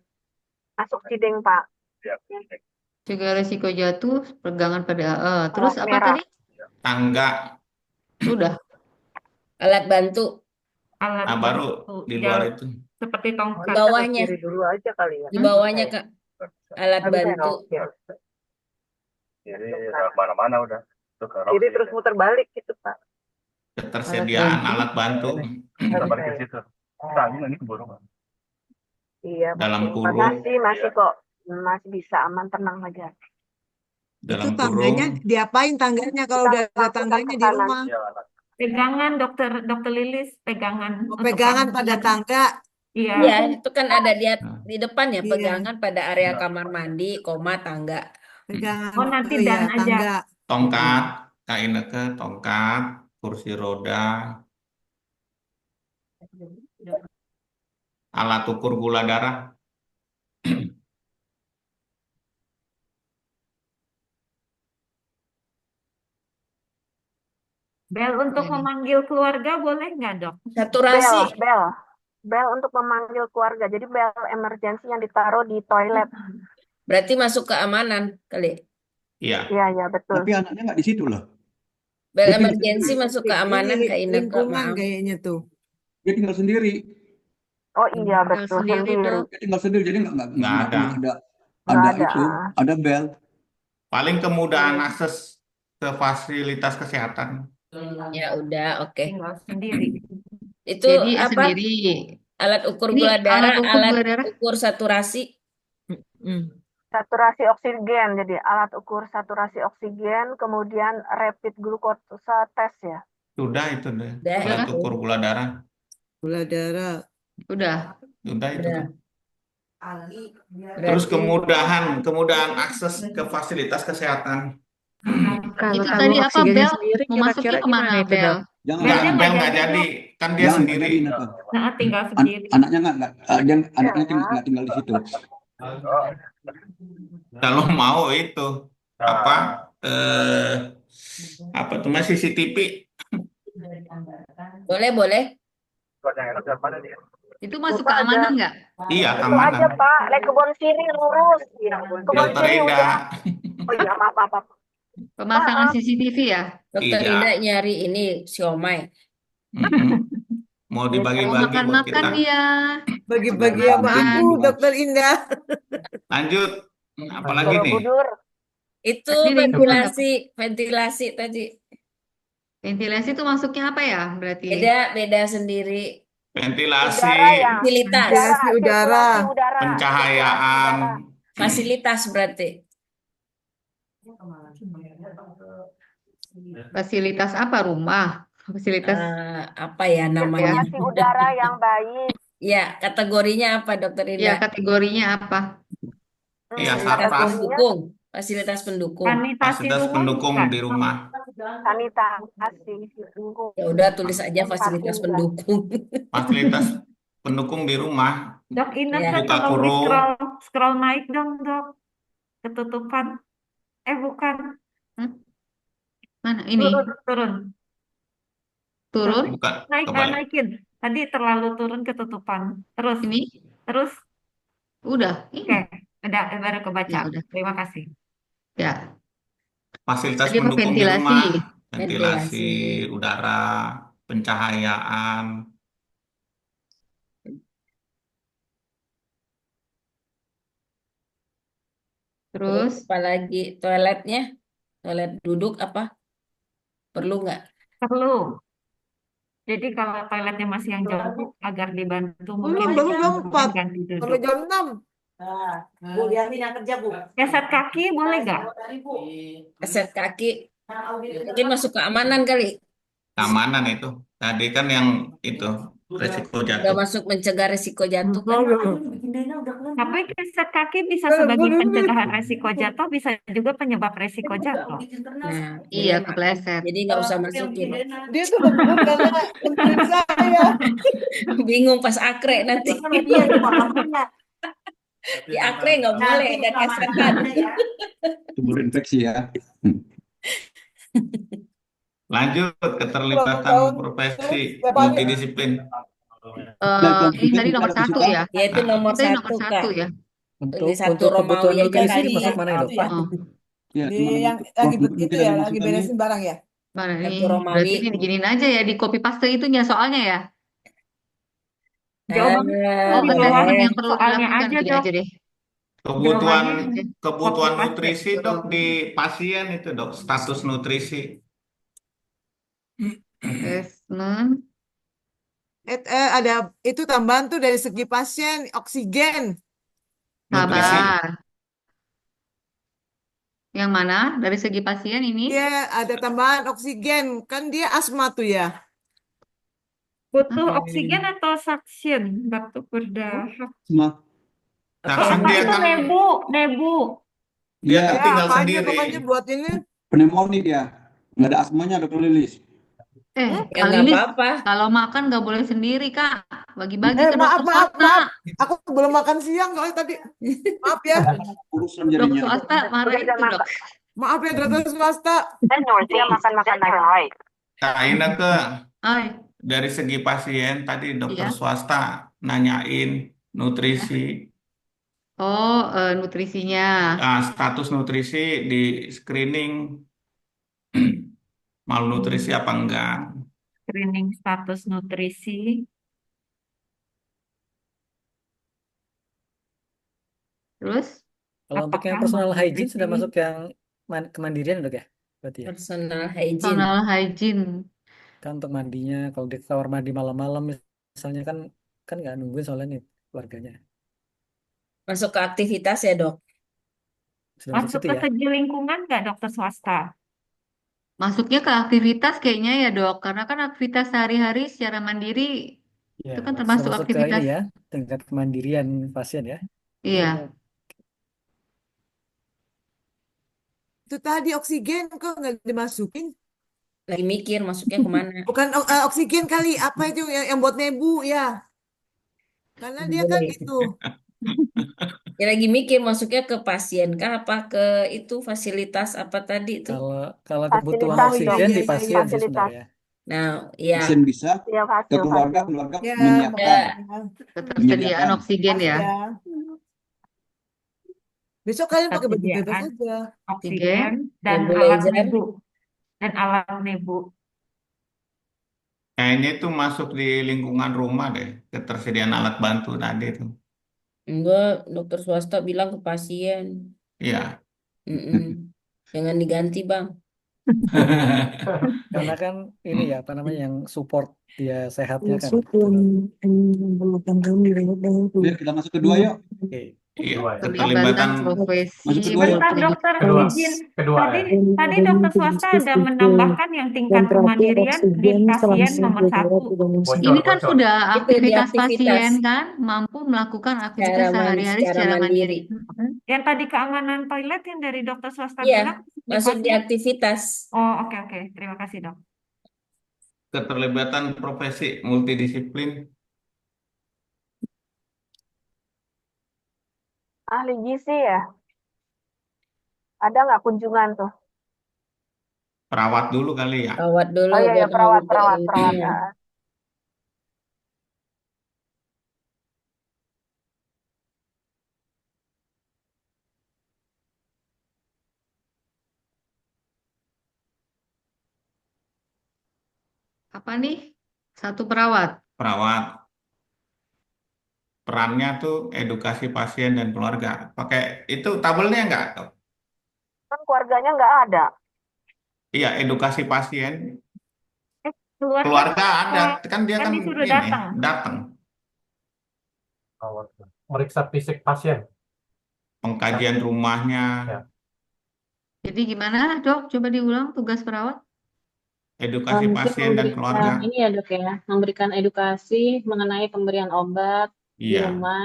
Masuk cideng, Pak. Cegah risiko jatuh, pegangan pada terus apa merah. tadi? Tangga. Sudah. Alat bantu. Alat Nah, baru bantu. di luar itu. Seperti tongkat. Di bawahnya. Dulu aja kali ya. Di bawahnya Kak. Alat bantu. Jadi mana-mana udah. Jadi terus muter balik gitu, Pak. Ketersediaan alat bantu Kita balik ke situ. Tanya ini keburu kan. Iya, dalam kurung. masih kok. Masih bisa aman, tenang aja. Dalam Itu tangganya kurung. diapain tangganya kalau udah ada tangganya di rumah? Pegangan dokter Lilis, pegangan. Oh, untuk pegangan kamar pada mandi. tangga. Iya. Iya, itu kan ada di depan ya, Iya. pegangan pada area kamar mandi, tangga. Pegangan. Oh, nanti iya, dan aja. tangga. Tongkat, Kak Ineke, tongkat, kursi roda, alat ukur gula darah. Bel untuk memanggil keluarga boleh nggak dok? Saturasi. Bel untuk memanggil keluarga. Jadi bel emergensi yang ditaruh di toilet. Berarti masuk keamanan kali. Iya. Iya, betul. Tapi anaknya nggak di situ loh. Bel Dia tinggal emergensi sendiri. masuk ke amanah ke Ineke, Lingkungan maaf. kayaknya tuh. Dia tinggal sendiri. Oh iya, Tinggal betul, sendiri, sendiri. Dok. Dia tinggal sendiri, jadi Nggak ada. nggak ada Nggak ada ada. itu, ada bel. Paling kemudahan akses ke fasilitas kesehatan. Ya udah, oke. Tinggal sendiri. Itu Jadi apa? sendiri. Alat ukur Ini gula darah, alat ukur alat gula darah. ukur saturasi. Saturasi oksigen, jadi alat ukur saturasi oksigen, kemudian rapid glucose test ya. Sudah itu deh. Udah Alat itu. ukur gula darah. Gula darah. Udah. Sudah itu Udah. kan. Terus Berarti kemudahan akses ke fasilitas kesehatan. Itu Kalau tadi apa, oksigennya Bel? sendiri Mau masuknya kira-kira kemana, gimana itu, Bel? Dok? Jangan, Nggak, Belnya bel nggak nggak jadi, jadi. Dok. Kan dia jangan sendiri. jadi Naka. Nah, tinggal sendiri. Anaknya anaknya nggak tinggal di situ. Kalau mau itu apa apa tuh mas CCTV. boleh. Itu masuk ke Bapak amanah ada. nggak? Iya, Itu aja keamanan. Pak, lek kebon siri lurus. Kebon Dokter siri Ida. udah. Oh iya, maaf. Pemasangan Maaf. CCTV ya? Dokter Iya. Ida nyari ini siomay. Mau Mau dibagi-bagi buat makan-makan kita. dia. Bagi-bagi sama Makan. aku, Dokter Indah. Lanjut. Apalagi nih? Borobudur. Itu Tadi lingkungan apa? ventilasi tadi. Ventilasi itu masuknya apa ya berarti? Beda sendiri. Ventilasi, Udara ya. Fasilitas. Ventilasi udara. Sirkulasi udara. pencahayaan. Fasilitas berarti. Fasilitas apa? Rumah? Fasilitas Apa ya namanya? Sirkulasi udara yang baik. Ya, kategorinya apa, Dokter ya, Indah? kategorinya apa? Iya, Fasilitas sarpas. pendukung. Fasilitas pendukung. Sanitasi Fasilitas rumah pendukung bukan? di rumah. Sanitasi lingkungan. Ya udah tulis aja fasilitas pendukung. Fasilitas pendukung di rumah. Dok, Ineke Ya. Buka tolong di kurung. scroll naik dong, Dok. Ketutupan. Bukan. Mana ini? Turun. Bukan. Kebalik. Naikin. Tadi terlalu turun ketutupan. Terus. Ini? Terus. Udah. Oke. Udah, baru kebaca. Ya, udah. Terima kasih. Ya. Fasilitas Tadi apa? pendukung di Ventilasi. rumah. Ventilasi. Ventilasi, udara, pencahayaan. Terus Apalagi toiletnya? Toilet duduk apa? Perlu nggak? Perlu. Jadi kalau toiletnya masih yang jauh, agar dibantu mungkin Belum jam 4. ganti Sampai duduk. jam 6. Bu, Liatin yang kerja, Bu. Keset kaki boleh nggak? Keset kaki. Mungkin masuk keamanan kali. Keamanan itu. Tadi kan yang itu resiko Udah jatuh. masuk mencegah resiko jatuh kan? Tapi keset kaki bisa sebagai pencegahan resiko jatuh, bisa juga penyebab resiko jatuh. Nah, iya, kepleset. jadi nggak usah masukin. Dia tuh ngebut karena nentuin saya. Bingung pas akre nanti. Iya, itu makanya. Di akre nggak boleh ada kesetan. Sumber infeksi ya. Lanjut, keterlibatan profesi multidisiplin. Ini tadi nomor 1 ya? Ya itu nomor Itu 1 nomor 1 Kak. ya? Tulis satu Untuk kebutuhan Romawi aja nutrisi kali masuk ya. mana ya, Dok? Oh. Ya, Di cuma yang lagi mungkin itu ada ya, lagi masukannya. beresin barang ya. Mana Satu nih? Romawi. Berarti ini diginiin aja ya, di copy paste itunya soalnya ya? Jawabannya Oh, di bawah assessment yang perlu soalnya dilakukan, aja, gini Dok. aja deh. Kebutuhan Jawabannya kebutuhan copy paste. nutrisi dok di pasien itu dok, status nutrisi. Assessment. Ada itu tambahan tuh dari segi pasien oksigen. Nutrisi. Sabar. Yang mana? Dari segi pasien ini? Dia ada tambahan oksigen. Kan dia asma tuh ya. Butuh oksigen atau saksin? Batuk berdahak. Semua. Saksin dia Itu kan nebu. dia kan Iya, tinggal apa aja sendiri. pokoknya buat ini. pneumonia dia. Nggak ada asmanya, Dokter Lilis. Ya Kak nggak Lilis, apa-apa. kalau makan nggak boleh sendiri, Kak. Bagi-bagi ke Maaf, dokter maaf, swasta. maaf. Aku belum makan siang soalnya tadi. Maaf ya. Urusan Dok jadinya. swasta marah Udah itu, makan. Dok. Maaf ya dokter swasta. Dia makan right. Kak Ineke, Ay, dari segi pasien tadi dokter iya. swasta nanyain nutrisi, Oh, nutrisinya. status nutrisi di screening. malnutrisi apa enggak. Screening status nutrisi. Terus Kalau untuk yang Apakah personal hygiene sudah malnutrisi? masuk yang kemandirian dok ya? Berarti ya. Personal hygiene. personal hygiene. Kan untuk mandinya, kalau di kamar mandi malam-malam misalnya kan nggak nungguin soalnya nih keluarganya. Masuk ke aktivitas ya, Dok? Sudah masuk Masuk situ ke ya. segi lingkungan nggak dokter swasta? Masuknya ke aktivitas kayaknya ya dok, karena kan aktivitas sehari-hari secara mandiri Ya, itu kan sudah termasuk masuk ke ini aktivitas. ya, tingkat kemandirian pasien ya. Iya. Itu tadi oksigen kok nggak dimasukin? Lagi mikir masuknya kemana. Bukan oksigen kali, apa itu yang buat nebu ya? Karena dia kan Boleh. itu. Ya lagi mikir masuknya ke pasien kah apa ke itu fasilitas apa tadi itu? Kalau kebutuhan Fasilitas, oksigen Dok. di pasien sih Fasilitas. sebenarnya. Nah, ya. Pasien bisa, Iya, ke fasil. keluarga Ya, menyiapkan. Ketersediaan Menyediakan. oksigen ya. ya. Besok kalian pakai baju bebas Ketersediaan aja. oksigen dan alat Nebulizer. nebu. Dan alat nebu. Kayaknya itu masuk di lingkungan rumah deh, ketersediaan alat bantu tadi itu. Enggak, dokter swasta bilang ke pasien. Iya. Mm-mm. Jangan diganti, Bang. Karena kan ini ya apa namanya yang support dia sehatnya kan. Yuk kita masuk kedua yuk. Oke. Iya, Keterlibatan keterlibatan profesi Masuk kedua yuk. Bentar dokter Kedua. izin. Kedua ya. Tadi dokter swasta ada menambahkan yang tingkat kemandirian di pasien nomor 1. Bocor, Ini kan bocor. sudah Itu di aktivitas aktivitas. pasien kan, mampu melakukan aktivitas sehari-hari Secara secara mandiri. mandiri. Yang tadi keamanan toilet yang dari dokter swasta Iya, bilang di masuk di pasien. aktivitas. Oh, oke. Terima kasih, Dok. keterlibatan profesi multidisiplin. Ahli gizi ya? Ada nggak kunjungan tuh? Perawat dulu kali ya. Rawat dulu Oh iya, biar perawat. ngerjain. Ya. Apa nih? Satu perawat. Perawat. Perannya tuh edukasi pasien dan keluarga. Pakai itu tabelnya enggak? Kan keluarganya nggak ada. Iya, edukasi pasien. Keluarga Keluarga ada, kan dia kan disuruh ini datang. Meriksa fisik pasien. Pengkajian rumahnya, Ya. Jadi gimana dok? Coba diulang tugas perawat. edukasi Mungkin pasien dan keluarga. ini ya dok ya, memberikan edukasi mengenai pemberian obat di Iya, rumah,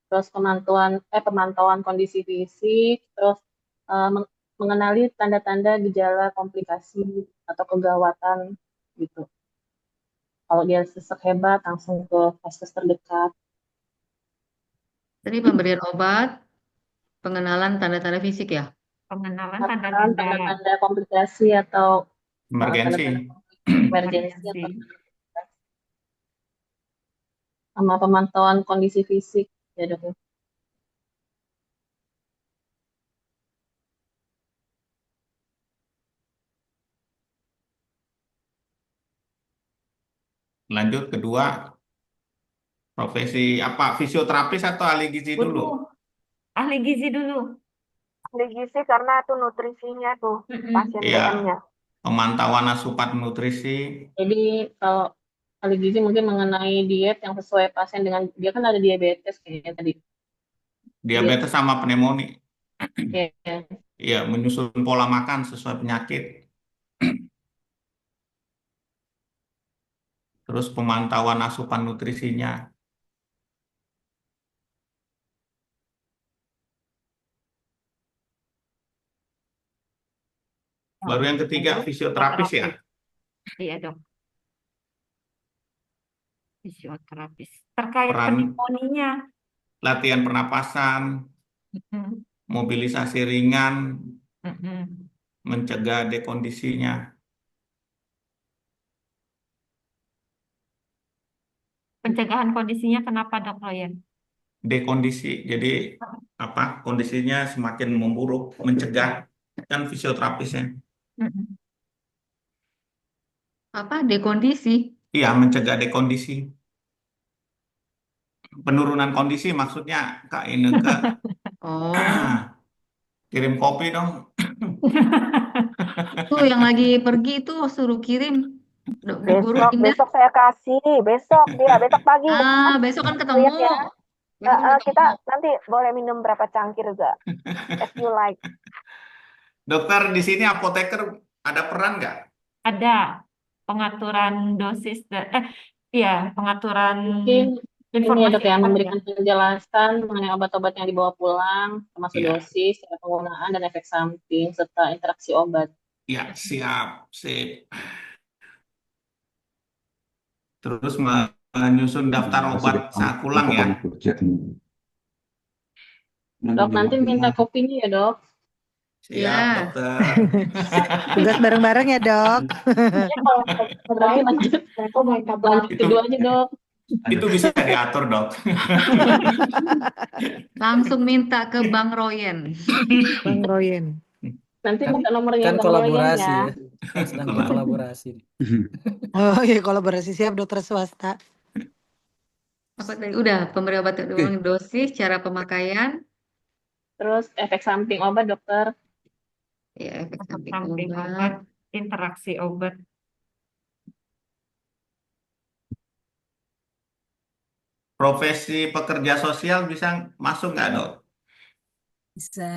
terus pemantauan kondisi fisik, terus mengenali tanda-tanda gejala komplikasi atau kegawatan gitu. Kalau dia sesek hebat langsung ke vaskes terdekat. Tadi pemberian obat, pengenalan tanda-tanda fisik ya. Pengenalan Pengenalan tanda-tanda tanda-tanda komplikasi atau emergensi. emergensi atau sama pemantauan kondisi fisik ya dok ya. Lanjut kedua, profesi apa? Fisioterapis atau ahli gizi dulu? Ahli gizi dulu. Ahli gizi karena itu nutrisinya tuh pasien Iya, DM-nya. pemantauan asupan nutrisi. Jadi kalau ahli gizi mungkin mengenai diet yang sesuai pasien dengan dia kan ada diabetes kayaknya tadi. Diabetes sama pneumonia. Ya, Iya, menyusun pola makan sesuai penyakit. Terus pemantauan asupan nutrisinya. Baru yang ketiga, fisioterapis ya. Iya dok. Fisioterapis. Terkait Peran pneumonia. latihan pernapasan, mobilisasi ringan, mencegah dekondisinya. Pencegahan kondisinya kenapa dok Royan? Dekondisi, jadi apa? Kondisinya semakin memburuk, mencegah kan fisioterapis ya. Apa dekondisi? Iya, mencegah dekondisi. Penurunan kondisi maksudnya Kak Ineke. Oh, Kirim kopi dong. tuh yang lagi pergi itu suruh kirim Bu Guru Besok, Indah. besok saya kasih. Besok dia, besok pagi ya. Besok kan Lihat ketemu. ya. Besok kan Kita ketemu. nanti boleh minum berapa cangkir juga. As you like. Dokter, di sini apoteker ada peran nggak? Ada pengaturan dosis iya, pengaturan Mungkin ini ya informasi dok ya, obat ya. memberikan penjelasan mengenai obat-obat yang dibawa pulang, termasuk Iya, dosis, cara penggunaan, dan efek samping, serta interaksi obat. iya, siap, sip. Terus menyusun daftar obat saat pulang ya. Dok, nanti minta kopinya ya dok. Siap, Ya. dokter. Tugas bareng-bareng ya, Dok. Ya, kalau berani lanjut kedua aja dok. Itu bisa diatur, dok. Langsung minta ke Bang Royen. Bang Royen. Nanti Kan, minta nomornya kan Bang Royen kolaborasi ya. ya. Kan sedang berkolaborasi. Oh iya, kolaborasi siap dokter swasta. Apa tadi? Udah, pemberi obat ulang dosis, cara pemakaian, Terus efek samping obat dokter. ya efek Efek samping samping obat. obat, interaksi obat. Profesi pekerja sosial bisa masuk nggak, dok? Bisa.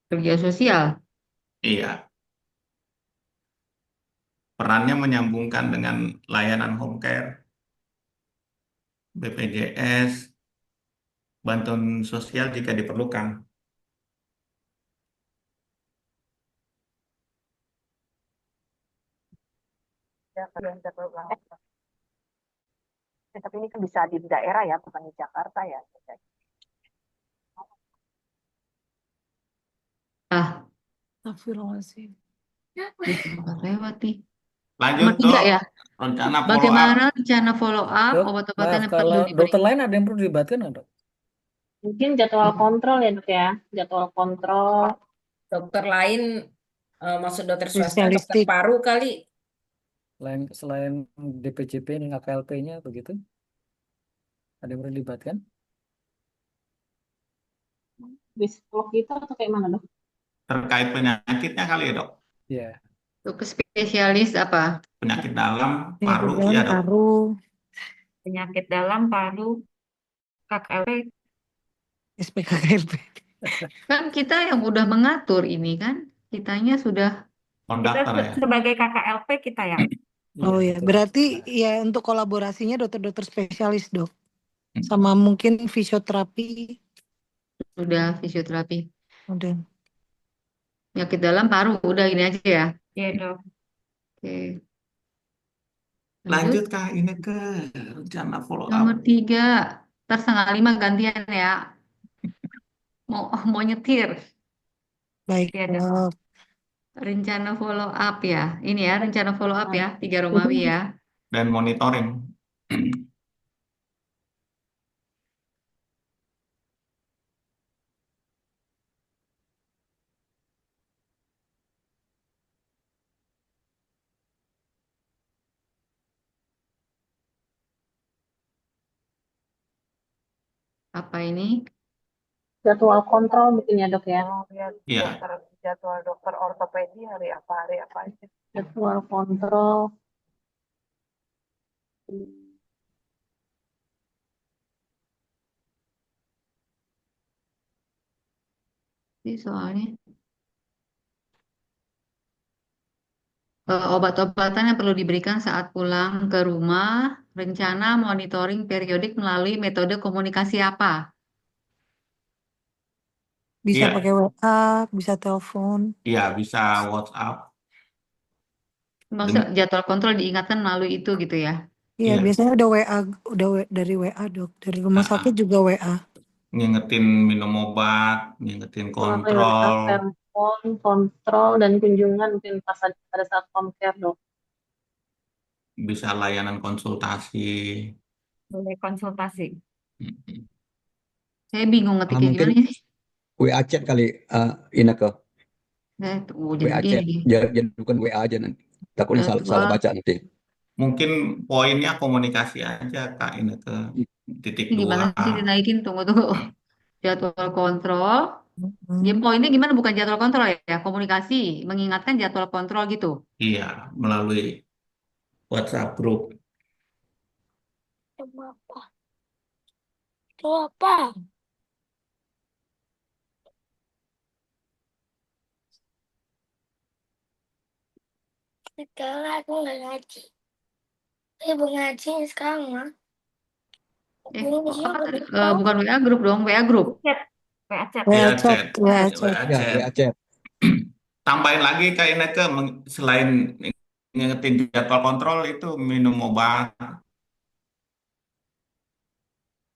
Kerja sosial. Iya. Perannya menyambungkan dengan layanan home care, BPJS, bantuan sosial jika diperlukan. Ya, tapi ini kan bisa di daerah ya, bukan di Jakarta ya. Astagfirullahaladzim. Lewat nih. Lanjut, Nomor 3 dok. ya. Rencana follow up. Bagaimana rencana follow up Dok, obat-obatan maaf yang perlu kalau dokter diberikan? lain ada yang perlu dilibatkan nggak, dok? Mungkin jadwal kontrol ya dok ya. Jadwal kontrol. Dokter lain, maksud dokter swasta, dokter Spesialistik. paru kali. Selain DPCP dan AKLP-nya begitu? Ada yang perlu dilibatkan? Psikolog gitu atau kayak mana dok? Terkait penyakitnya kali ya, dok? Iya. Untuk spesialis apa? Penyakit dalam, Penyakit paru, dalam ya, dok? paru. Penyakit dalam, paru, KKLP. SPKKLP. Kan kita yang udah mengatur ini kan. Kitanya sudah Kita Konduktor ya. sebagai KKLP kita ya. Oh ya, betul. berarti ya untuk kolaborasinya dokter-dokter spesialis, Dok. Sama mungkin fisioterapi. sudah fisioterapi. Udah. Penyakit dalam paru udah ini aja ya. Iya dok. Oke. Lanjut. Lanjut, Kak, ini ke rencana follow Nomor up. 3. Ntar 4:30 gantian ya. Mau nyetir. Baik, Iya dok. Dok. Rencana follow up ya. Ini ya rencana follow up ya. 3 Romawi ya. Dan monitoring. Apa ini? Jadwal kontrol mungkin ya dok ya. Iya. Jadwal dokter ortopedi hari apa aja. Jadwal kontrol. Ini soalnya obat-obatan yang perlu diberikan saat pulang ke rumah, rencana monitoring periodik melalui metode komunikasi apa? Bisa Iya. pakai WA, bisa telepon. Iya, bisa WhatsApp. Maksud jadwal kontrol diingatkan melalui itu gitu ya? Iya, Iya. biasanya udah WA, dari WA, Dok. Dari rumah sakit juga WA. Ngingetin minum obat, ngingetin Kalau ya, kontrol. telepon, kontrol, dan kunjungan mungkin pada saat home care dok. Bisa layanan konsultasi. Boleh konsultasi. Saya bingung ngetiknya Mungkin gimana sih? WA chat kali, Ineke. Tunggu WA jadi chat. begini. Jangan bukan WA aja nanti. Takutnya salah Jadwal baca nanti. Mungkin poinnya komunikasi aja Kak ini ke titik ini gimana 2. sih dinaikin? Tunggu. Jadwal kontrol. Dia Hmm. poinnya gimana? Bukan jadwal kontrol ya? Komunikasi, mengingatkan jadwal kontrol gitu. Iya, melalui WhatsApp group. Itu apa? Sekarang aku nggak ngaji. Mau ngaji sekarang mah. Bukan WA grup dong, WA grup. Chat, WA chat. WA Ya, chat, chat. WA WA chat. Ya, chat. WA chat. Tambahin lagi Kak Ineke, selain ngingetin jadwal kontrol itu minum obat,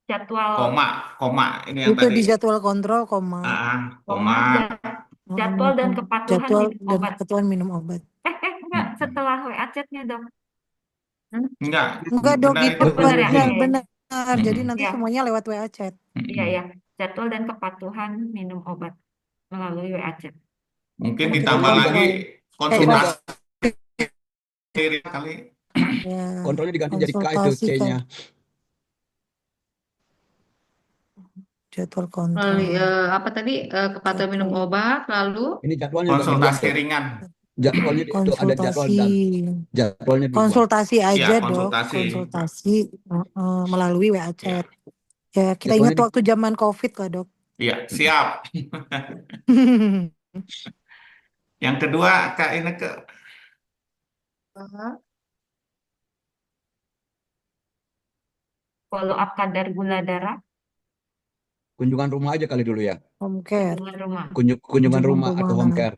Jadwal koma ini yang Itu di tadi. jadwal kontrol, koma. Koma. jadwal dan kepatuhan Jadwal minum dan obat. kepatuhan minum obat. Enggak, setelah WA chatnya dong. Enggak, Enggak dok, benar itu itu benar ya? benar, Iya, iya. benar. Jadi nanti Iya. semuanya lewat WA chat. Iya, ya. Jadwal dan kepatuhan minum obat melalui WA chat. Mungkin Kan kita ditambah lagi kontrol. konsultasi kali. Ya, Kontrolnya diganti jadi K itu konsultasi kan. C-nya. Jadwal Melalui kontrol. apa tadi? Kepatuhan minum obat, lalu Ini jadwalnya juga dibuat Konsultasi tuh. ringan. Jadwalnya itu ada jadwal Konsultasi. dan jadwalnya dibuat. Konsultasi Iya, aja dok, konsultasi. konsultasi melalui WA Iya. chat. Ya, kita Jadwalnya ingat waktu zaman COVID kok dok. Iya, siap. Yang kedua Kak Ineke. Follow up kadar gula darah, Kunjungan rumah aja kali dulu ya. Home care. kunjungan rumah. Kunjungan rumah atau home care.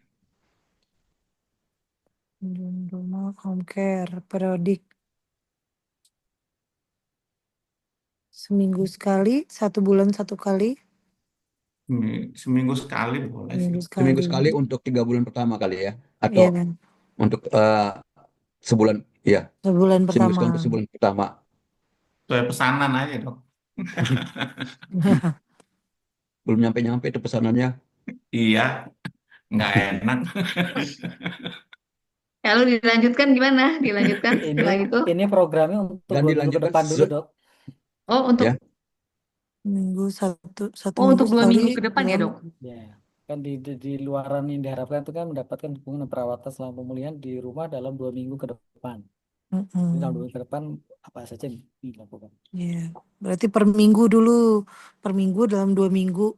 Kunjungan rumah, home care, periodik. Seminggu sekali, 1 bulan 1 kali. Seminggu sekali boleh sih. Seminggu sekali untuk 3 bulan pertama kali ya. Atau Iya, untuk sebulan, ya. sebulan Seminggu pertama. sekali untuk sebulan pertama. Kayak pesanan aja dok. Belum nyampe-nyampe itu pesanannya. Iya, nggak enak. Lalu dilanjutkan gimana? Dilanjutkan setelah itu? Ini programnya untuk Dan 2 minggu ke dilanjutkan depan dulu dok. Oh, untuk ya. Minggu satu Oh, minggu untuk 2 sekali. minggu ke depan ya, dalam- Dok? Ya, kan di luaran yang diharapkan itu kan mendapatkan dukungan perawatan selama pemulihan di rumah dalam 2 minggu ke depan. Jadi dalam 2 minggu ke depan apa saja yang dilakukan? Iya, berarti per minggu dulu, per minggu dalam 2 minggu.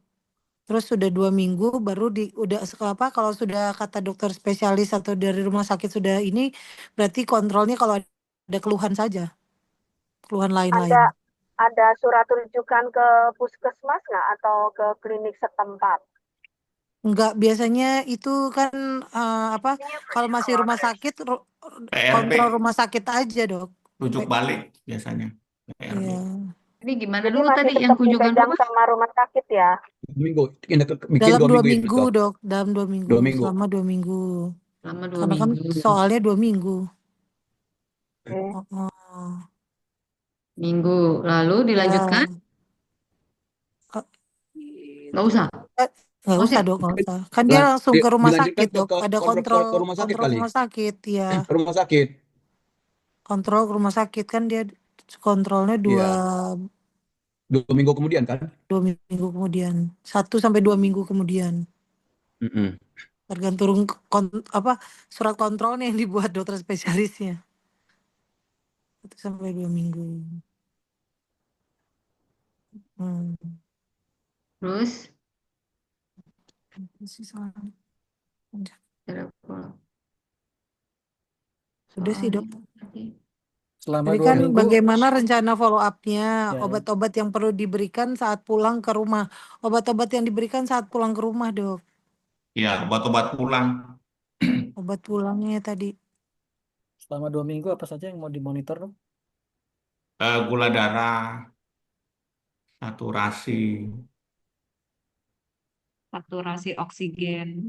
Terus sudah 2 minggu baru udah apa kalau sudah kata dokter spesialis atau dari rumah sakit sudah ini berarti kontrolnya kalau ada keluhan saja, keluhan lain-lain. Ada surat rujukan ke puskesmas nggak atau ke klinik setempat? Enggak, biasanya itu kan kalau masih rumah sakit PRB. kontrol rumah sakit aja dok. Rujuk balik biasanya. PRB. Iya. Ini gimana Jadi dulu masih tadi tetap yang kunjungan dipegang rumah? sama rumah sakit ya? 2 minggu. Bikin Dalam 2 2 minggu itu, minggu Dok. dok, dalam 2 minggu, 2 minggu. selama 2 minggu. Selama 2 Karena kan minggu. soalnya 2 minggu. Minggu. Lalu dilanjutkan? Nggak usah? Nggak usah dok, nggak usah. Kan dia langsung ke rumah sakit dok. Ada kontrol ke rumah sakit kontrol kali. rumah sakit ya. Ke rumah sakit. Kontrol ke rumah sakit kan dia kontrolnya 2 2 minggu kemudian kan? 2 minggu kemudian. 1 sampai 2 minggu kemudian. Tergantung surat kontrolnya yang dibuat dokter spesialisnya. 1 sampai 2 minggu. Terus? Sudah sih dok. Selama Jadi 2 kan minggu. bagaimana rencana follow up-nya, Ya. obat-obat yang perlu diberikan saat pulang ke rumah. Obat-obat yang diberikan saat pulang ke rumah, Dok. Iya, obat-obat pulang. Obat pulangnya tadi. Selama 2 minggu apa saja yang mau dimonitor, Dok? Gula darah, saturasi. Saturasi oksigen.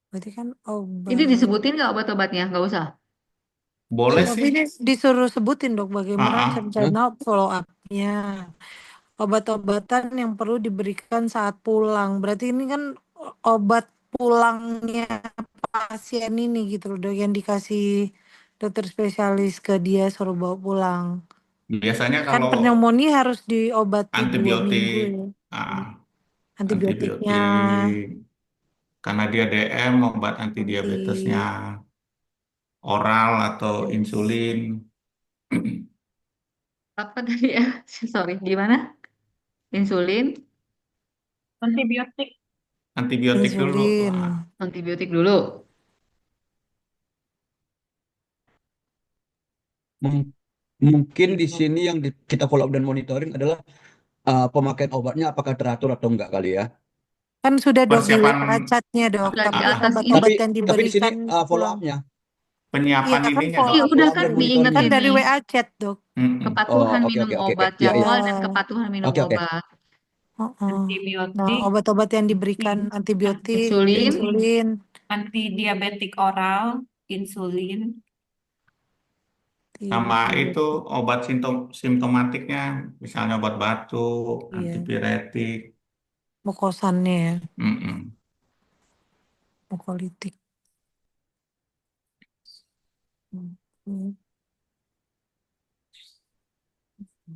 Berarti kan obat. Ini disebutin nggak obat-obatnya? Nggak usah? Boleh Tapi sih. ini disuruh sebutin dok bagaimana rencana follow up-nya. Obat-obatan yang perlu diberikan saat pulang. Berarti ini kan obat pulangnya pasien ini gitu loh dok, yang dikasih dokter spesialis ke dia suruh bawa pulang. Biasanya Kan kalau pneumonia harus diobati 2 minggu antibiotik, ya. ah, Antibiotiknya antibiotik, karena dia DM, obat anti diabetesnya oral atau yes. insulin. Apa tadi ya? Sorry, gimana? Insulin, Antibiotik. Antibiotik dulu. Insulin. antibiotik dulu. Mungkin di sini yang kita follow up dan monitoring adalah pemakaian obatnya apakah teratur atau enggak kali ya. Kan sudah dok di Persiapan WA chatnya dok, Udah di tapi atas ini obat-obat yang Tapi di sini diberikan follow pulang. up-nya. penyiapan Iya kan ininya follow Iya, dok. up, udah Follow up kan dan diingetin monitoring. kan dari nih. WA chat dok. Mm-mm. Kepatuhan Oke, minum oke, oke. obat, Ya, ya. jadwal dan Ya. kepatuhan minum Oke, oke. obat. Nah, Antibiotik, obat-obat yang diberikan antibiotik, Insulin, insulin, antidiabetik oral, insulin, Sama itu antibiotik. obat simptomatiknya, misalnya obat batuk, Iya, antipiretik. mukosannya ya, Mm-mm. mukolitik. Hmm.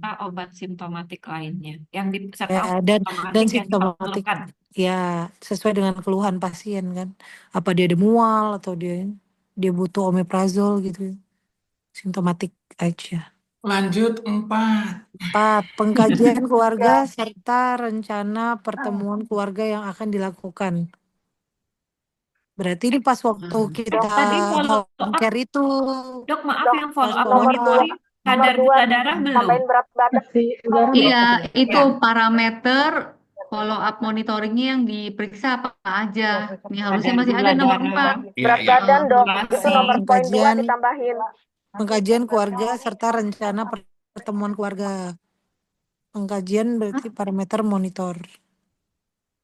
obat simptomatik lainnya. Yang serta Ya, obat dan simptomatik yang simptomatik diperlukan. ya sesuai dengan keluhan pasien kan. Apa dia ada mual atau dia butuh omeprazol gitu. Simptomatik aja. Lanjut 4. 4. Pengkajian keluarga serta rencana pertemuan keluarga yang akan dilakukan. Berarti ini pas waktu kita Tadi follow home up, care itu. dok maaf Dok, yang follow Pas up follow monitoring up. kadar gula darah belum? Tambahin berat badan. Iya, itu Ya. parameter follow up monitoringnya yang diperiksa apa aja. Nih harusnya Kadar masih gula ada nomor darah, 4. Iya, Berat iya. badan dok, itu saturasi. nomor poin 2 Pengkajian ditambahin. pengkajian keluarga serta rencana pertemuan keluarga. Pengkajian berarti parameter monitor.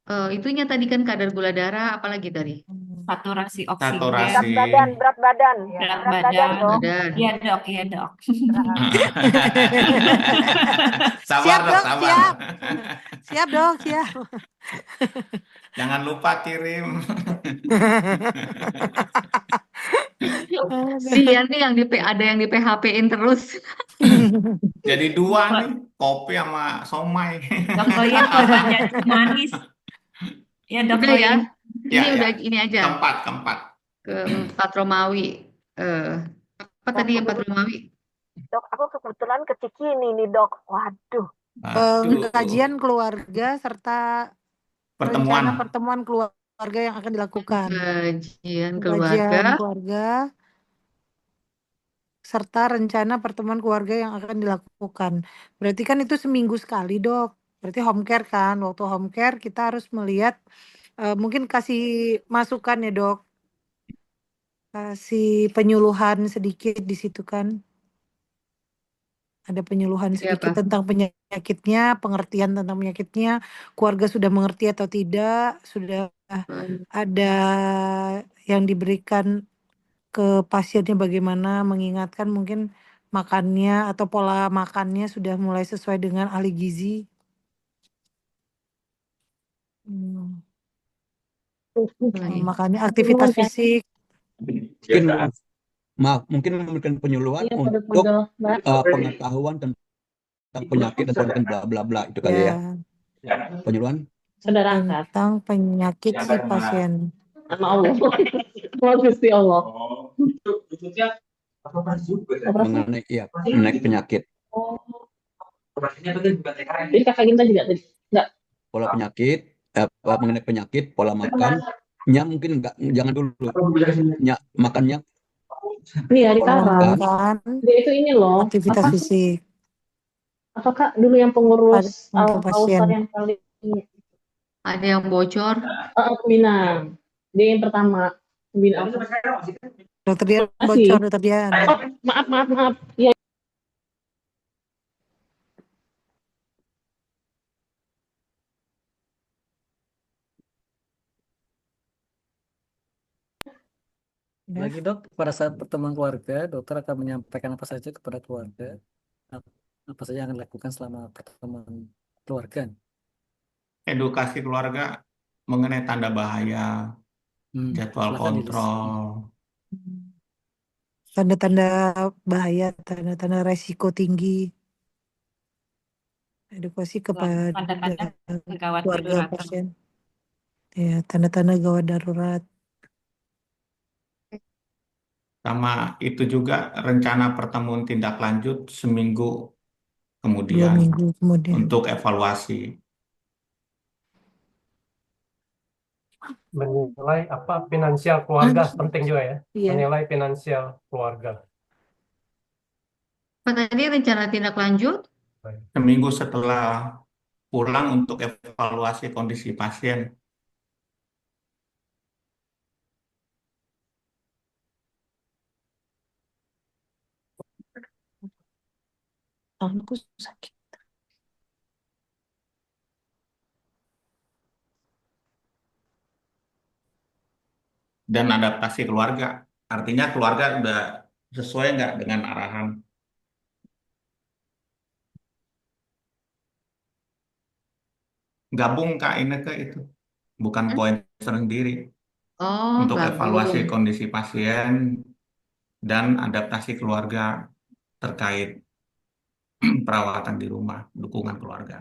Itunya tadi kan kadar gula darah, apalagi tadi? Saturasi oksigen, Saturasi. Berat badan. berat Berat badan badan. dok. Badan. Iya dok, iya dok. Sabar Siap dok, dok, sabar. siap. Siap dok, siap. Jangan lupa kirim. Sian nih yang ada yang di PHP-in terus. Jadi 2 nih, kopi sama somai. Dok Loyen korban jantung manis. Ya dok Udah ya. Loyen. Ini Ya, ya. udah ini aja. Keempat. Keempat Romawi. Apa tadi yang 4 Romawi? Dok, aku kebetulan ke Cikini nih dok. Waduh. Pengkajian keluarga serta Pertemuan. rencana pertemuan keluarga yang akan dilakukan. Kajian Pengkajian keluarga. keluarga serta rencana pertemuan keluarga yang akan dilakukan. Berarti kan itu seminggu sekali dok. Berarti home care kan. Waktu home care kita harus melihat mungkin kasih masukan ya dok. Kasih penyuluhan sedikit di situ kan. Ada penyuluhan sedikit Apa? tentang penyakitnya, pengertian tentang penyakitnya, keluarga sudah mengerti atau tidak, sudah ada yang diberikan ke pasiennya bagaimana, mengingatkan mungkin makannya atau pola makannya sudah mulai sesuai dengan ahli gizi. Makanya aktivitas fisik. Mungkin memberikan penyuluhan untuk pengetahuan tentang penyakit dan bla bla bla itu kali ya. Penyuluhan Tentang penyakit si pasien. Sama Allah. Gusti Allah. mengenai penyakit. Jadi kakak Ginta juga tadi enggak Pola penyakit, mengenai penyakit, pola makannya mungkin enggak, jangan dulu. Makannya. Nih hari Karan. Dia itu ini loh. Aktivitas fisik. Apa Kak dulu yang pengurus untuk pasien. Al-Kausar yang paling Ada yang bocor. Minang. Dia yang pertama. Pembina Dokter Dian bocor, Dokter Dian. Oh, maaf. Ya. Lagi dok, pada saat pertemuan keluarga, dokter akan menyampaikan apa saja kepada keluarga, apa saja yang akan dilakukan selama pertemuan keluarga. Edukasi keluarga mengenai tanda bahaya jadwal Silakan di list. kontrol. Tanda-tanda bahaya, tanda-tanda resiko tinggi, edukasi kepada Tanda-tanda gawat keluarga darurat. pasien. Ya, tanda-tanda gawat darurat. Sama itu juga rencana pertemuan tindak lanjut seminggu 2 kemudian minggu kemudian. untuk evaluasi. Menilai apa finansial keluarga penting juga ya. Iya. Menilai finansial keluarga. Apa tadi rencana tindak lanjut? Seminggu setelah pulang untuk evaluasi kondisi pasien. Tanganku sakit. Dan adaptasi keluarga. Artinya keluarga udah sesuai nggak dengan arahan. Gabung Kak Ineke itu. Bukan poin sendiri. Oh, Untuk evaluasi gabung. kondisi pasien dan adaptasi keluarga terkait perawatan di rumah, dukungan keluarga.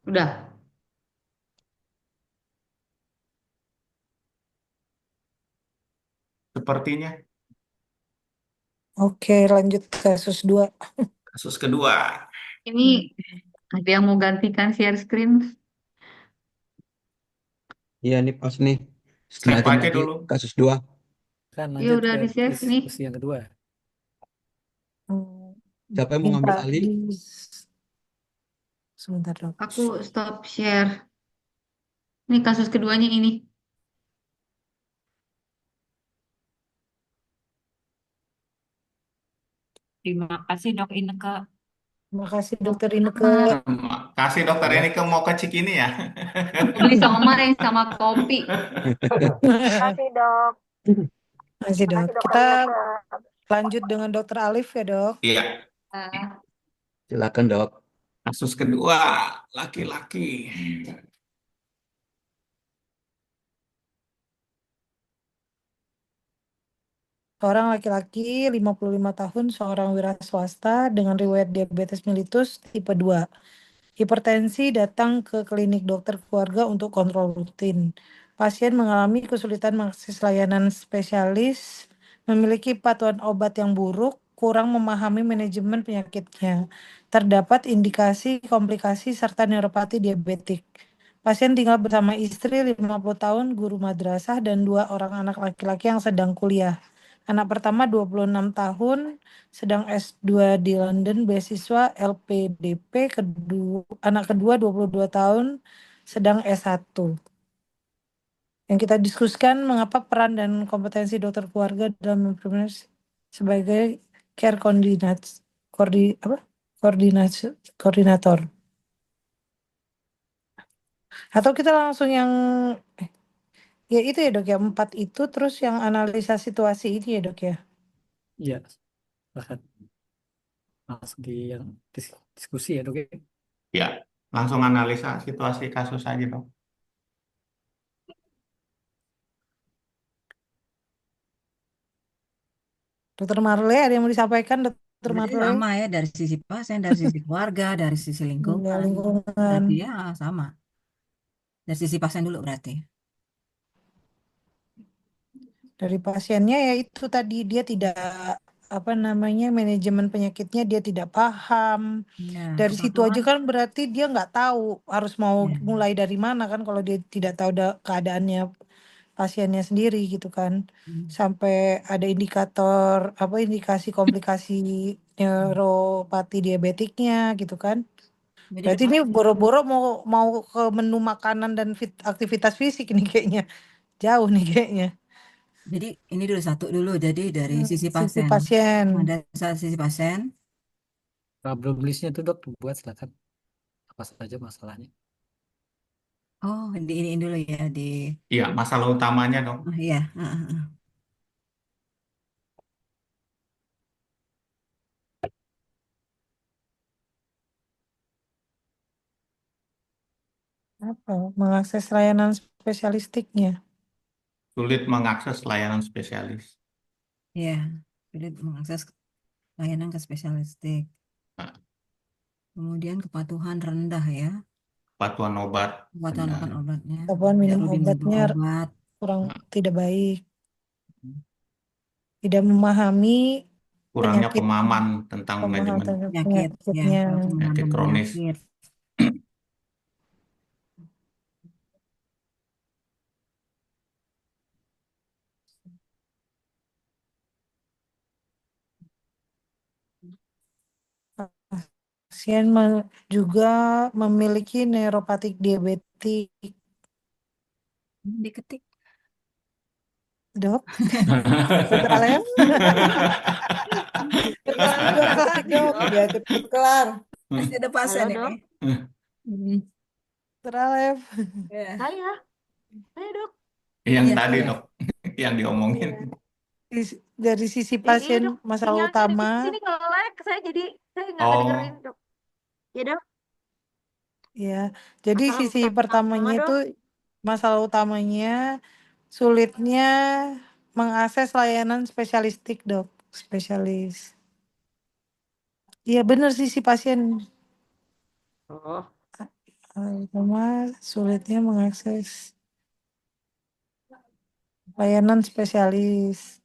Udah. Sepertinya Oke, lanjut kasus 2. kasus kedua. Ini ada yang mau gantikan share screen? Iya nih pas nih. Setengah Save jam aja lagi dulu. kasus 2. Kan Ya lanjut udah ke di save nih. diskusi yang kedua. Siapa yang mau ngambil Minta alih? Sebentar dok. Aku stop share. Ini kasus keduanya ini. Terima kasih Dok Ineke. Terima kasih dokter Ineke. Kasih dokter Ya. ini ke mau ke Cikini ya. Beli somai sama kopi. Kasih dok. Makasih dok. Kasih dokter Kita Ineke. lanjut dengan dokter Alif ya dok. Iya. Silakan dok. Kasus kedua, laki-laki. Seorang laki-laki 55 tahun, seorang wira swasta dengan riwayat diabetes mellitus tipe 2. Hipertensi datang ke klinik dokter keluarga untuk kontrol rutin. Pasien mengalami kesulitan mengakses layanan spesialis, memiliki patuhan obat yang buruk, kurang memahami manajemen penyakitnya. Terdapat indikasi komplikasi serta neuropati diabetik. Pasien tinggal bersama istri 50 tahun, guru madrasah, dan 2 orang anak laki-laki yang sedang kuliah. Anak pertama 26 tahun, sedang S2 di London, beasiswa LPDP, anak kedua 22 tahun, sedang S1. Yang kita diskusikan mengapa peran dan kompetensi dokter keluarga dalam implementasi sebagai care koordinator. Atau kita langsung yang ya itu ya dok ya, 4 itu terus yang analisa situasi ini ya dok ya. Iya, silakan. Langsung di yang diskusi ya dok. Ya, langsung analisa situasi kasus aja dong. Dokter Marle ada yang mau disampaikan dokter Berarti Marle? sama ya dari sisi pasien, dari sisi keluarga, dari sisi Ya, lingkungan. lingkungan. Berarti ya sama. Dari sisi pasien dulu berarti. Dari pasiennya ya itu tadi dia tidak apa namanya manajemen penyakitnya dia tidak paham. Ya, Dari situ aja pemahaman. kan berarti dia nggak tahu harus mau Ya. mulai dari mana kan kalau dia tidak tahu keadaannya pasiennya sendiri gitu kan. Sampai ada indikator apa indikasi komplikasi neuropati diabetiknya gitu kan. Jadi Berarti ini boro-boro mau ke menu makanan dan aktivitas fisik nih kayaknya. Jauh nih kayaknya. Jadi ini dulu satu dulu. Jadi dari sisi Sisi pasien. pasien. Ada sisi pasien. Problem listnya itu dok buat silakan. Apa saja masalahnya? Oh, di ini dulu ya di. Iya, masalah utamanya dong. Oh iya. Apa? Mengakses layanan spesialistiknya. Sulit mengakses layanan spesialis. Ya, sulit mengakses layanan ke spesialistik. Nah, Kemudian kepatuhan rendah ya. Kepatuhan obat Kepatuhan rendah. obat-obatnya. Kemampuan Tidak minum rutin minum obatnya obat. kurang tidak baik. Tidak memahami Kurangnya penyakit, pemahaman tentang manajemen Penyakit, ya, penyakitnya. kurang pemahaman penyakit tentang kronis. penyakit. Pasien juga memiliki neuropatik diabetik, Diketik. dok. Dokter Alem, Kelar, dok. Ya, cepat kelar. Masih ada pasien Halo, Dok. ini. Dokter Alem. Ya. Saya. Dok. Yang Iya, tadi iya. dok, yang diomongin. Dari sisi Iya, pasien Dok. masalah Sinyalnya di utama, sini nge-lag, saya nggak Oh, kedengerin, Dok. Ya, Dok. ya. Jadi Masalah sisi utama, pertamanya itu Dok. masalah utamanya sulitnya mengakses layanan spesialistik, dok. Spesialis. Iya benar sisi pasien. Oh. Utama sulitnya mengakses layanan spesialis.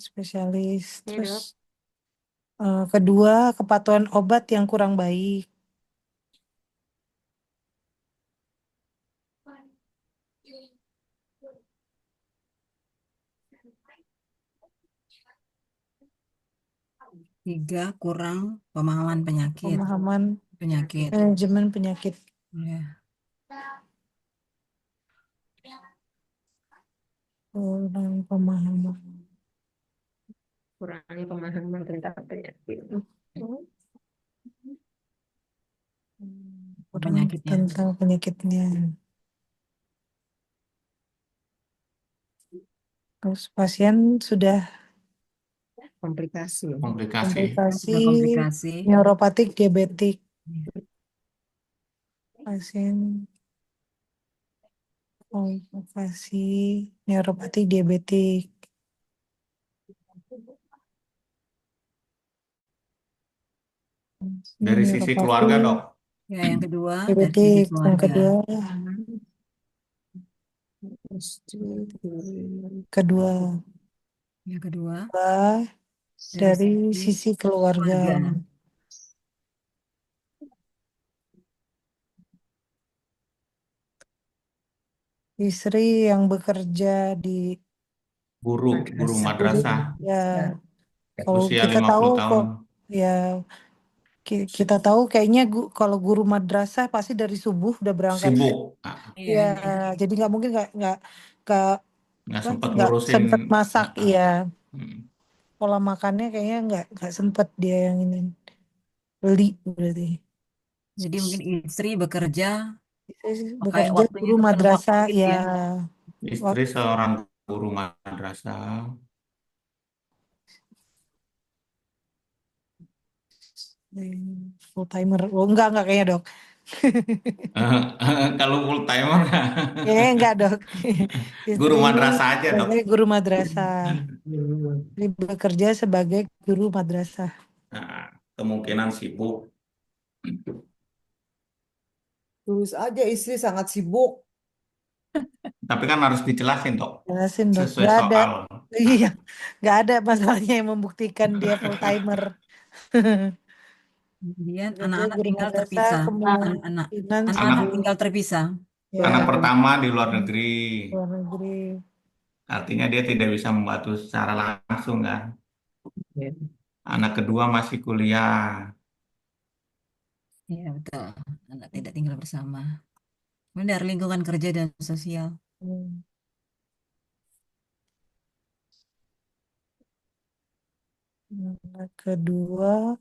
Spesialis. Ya, Terus Dok. kedua, kepatuhan obat yang kurang baik. Tiga, kurang pemahaman penyakit. Pemahaman Penyakit. manajemen penyakit. Ya. Kurang pemahaman. Kurangnya pemahaman tentang penyakit. Kurang Penyakitnya. tentang penyakitnya. Terus pasien sudah Komplikasi. Sudah komplikasi. neuropatik diabetik. Pasien komplikasi neuropatik diabetik. dari sisi keluarga dok. Ya, yang kedua dari Diabetik, sisi yang keluarga. kedua Yang kedua dari sisi keluarga. Istri yang bekerja di Guru madrasah. ya, kalau Usia kita 50 tahu tahun. kok ya kita tahu kayaknya kalau guru madrasah pasti dari subuh udah berangkat. Sibuk. Ya, jadi nggak mungkin nggak sempat ngurusin. sempet masak ya. Pola makannya kayaknya nggak sempet dia yang ini beli berarti. Jadi mungkin istri bekerja Bekerja waktunya guru itu penuh madrasah waktu gitu ya. Istri seorang guru madrasah. Full timer. Oh enggak kayaknya dok. Kalau full timer Enggak dok. guru madrasah aja dok. Sebagai guru madrasah. Jadi bekerja sebagai guru madrasah. Nah, kemungkinan sibuk. Tulis aja istri sangat sibuk. Tapi kan harus dijelasin dok. Jelasin dok. Sesuai Nggak ada. soal. Iya. Nggak ada masalahnya yang membuktikan dia full timer. Kemudian Bekerja anak-anak guru tinggal madrasah, terpisah. kemungkinan Anak-anak tinggal terpisah. Ya, Anak pertama di luar negeri. luar negeri. Artinya dia tidak bisa membantu secara langsung kan. Anak kedua masih kuliah. Iya betul. Anak tidak tinggal bersama. Kemudian dari lingkungan kerja dan sosial. Anak kedua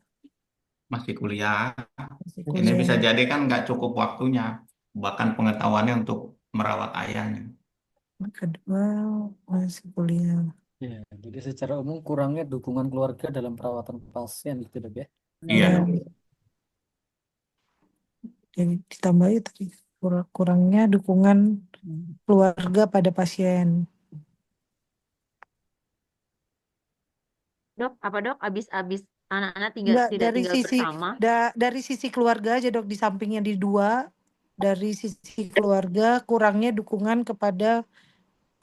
masih kuliah. Masih Ini bisa kuliah. jadi kan nggak cukup waktunya, bahkan pengetahuannya untuk merawat ayahnya. Kedua masih kuliah. Ya, jadi secara umum kurangnya dukungan keluarga dalam perawatan pasien gitu dok ya. Iya Ya, dok. jadi ditambah itu tadi kurangnya dukungan keluarga pada pasien. Dok, apa dok? Abis anak-anak Enggak, tidak tinggal bersama. dari sisi keluarga aja dok, di sampingnya di dua, dari sisi keluarga kurangnya dukungan kepada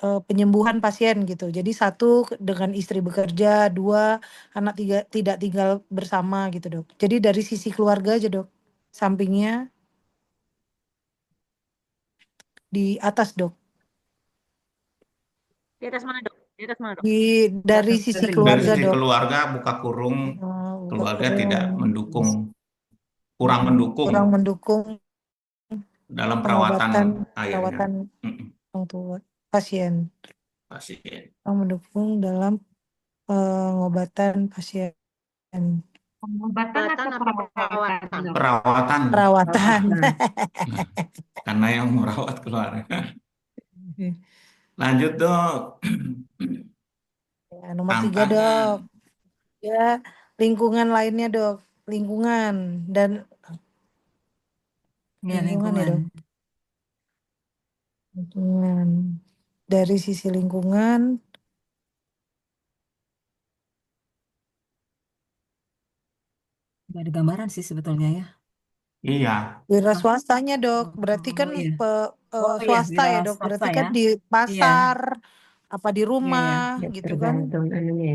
penyembuhan pasien gitu. Jadi satu dengan istri bekerja, dua anak tidak tinggal bersama gitu dok. Jadi dari sisi keluarga aja dok, sampingnya di atas dok. Di atas mana dok? Di atas mana dok? Dari sisi Dari keluarga sisi dok. keluarga buka kurung, Buka keluarga kurung. tidak mendukung, kurang mendukung Kurang mendukung dalam pengobatan ayahnya, perawatan orang tua pasien. pasien. Kurang mendukung dalam pengobatan pasien. Pengobatan atau perawatan dok? Perawatan, Perawatan. karena yang merawat keluarga. Lanjut dok. Ya, nomor 3 dok. Ya, lingkungan lainnya dok. Lingkungan dan Ya, lingkungan ya lingkungan. dok. Lingkungan. Dari sisi lingkungan Nggak ada gambaran sih sebetulnya ya. Iya. wira swastanya dok. Berarti kan Oh iya. swasta Wira ya dok. swasta Berarti ya. kan di Iya. pasar, apa di Iya, iya. rumah gitu kan. Tergantung anunya.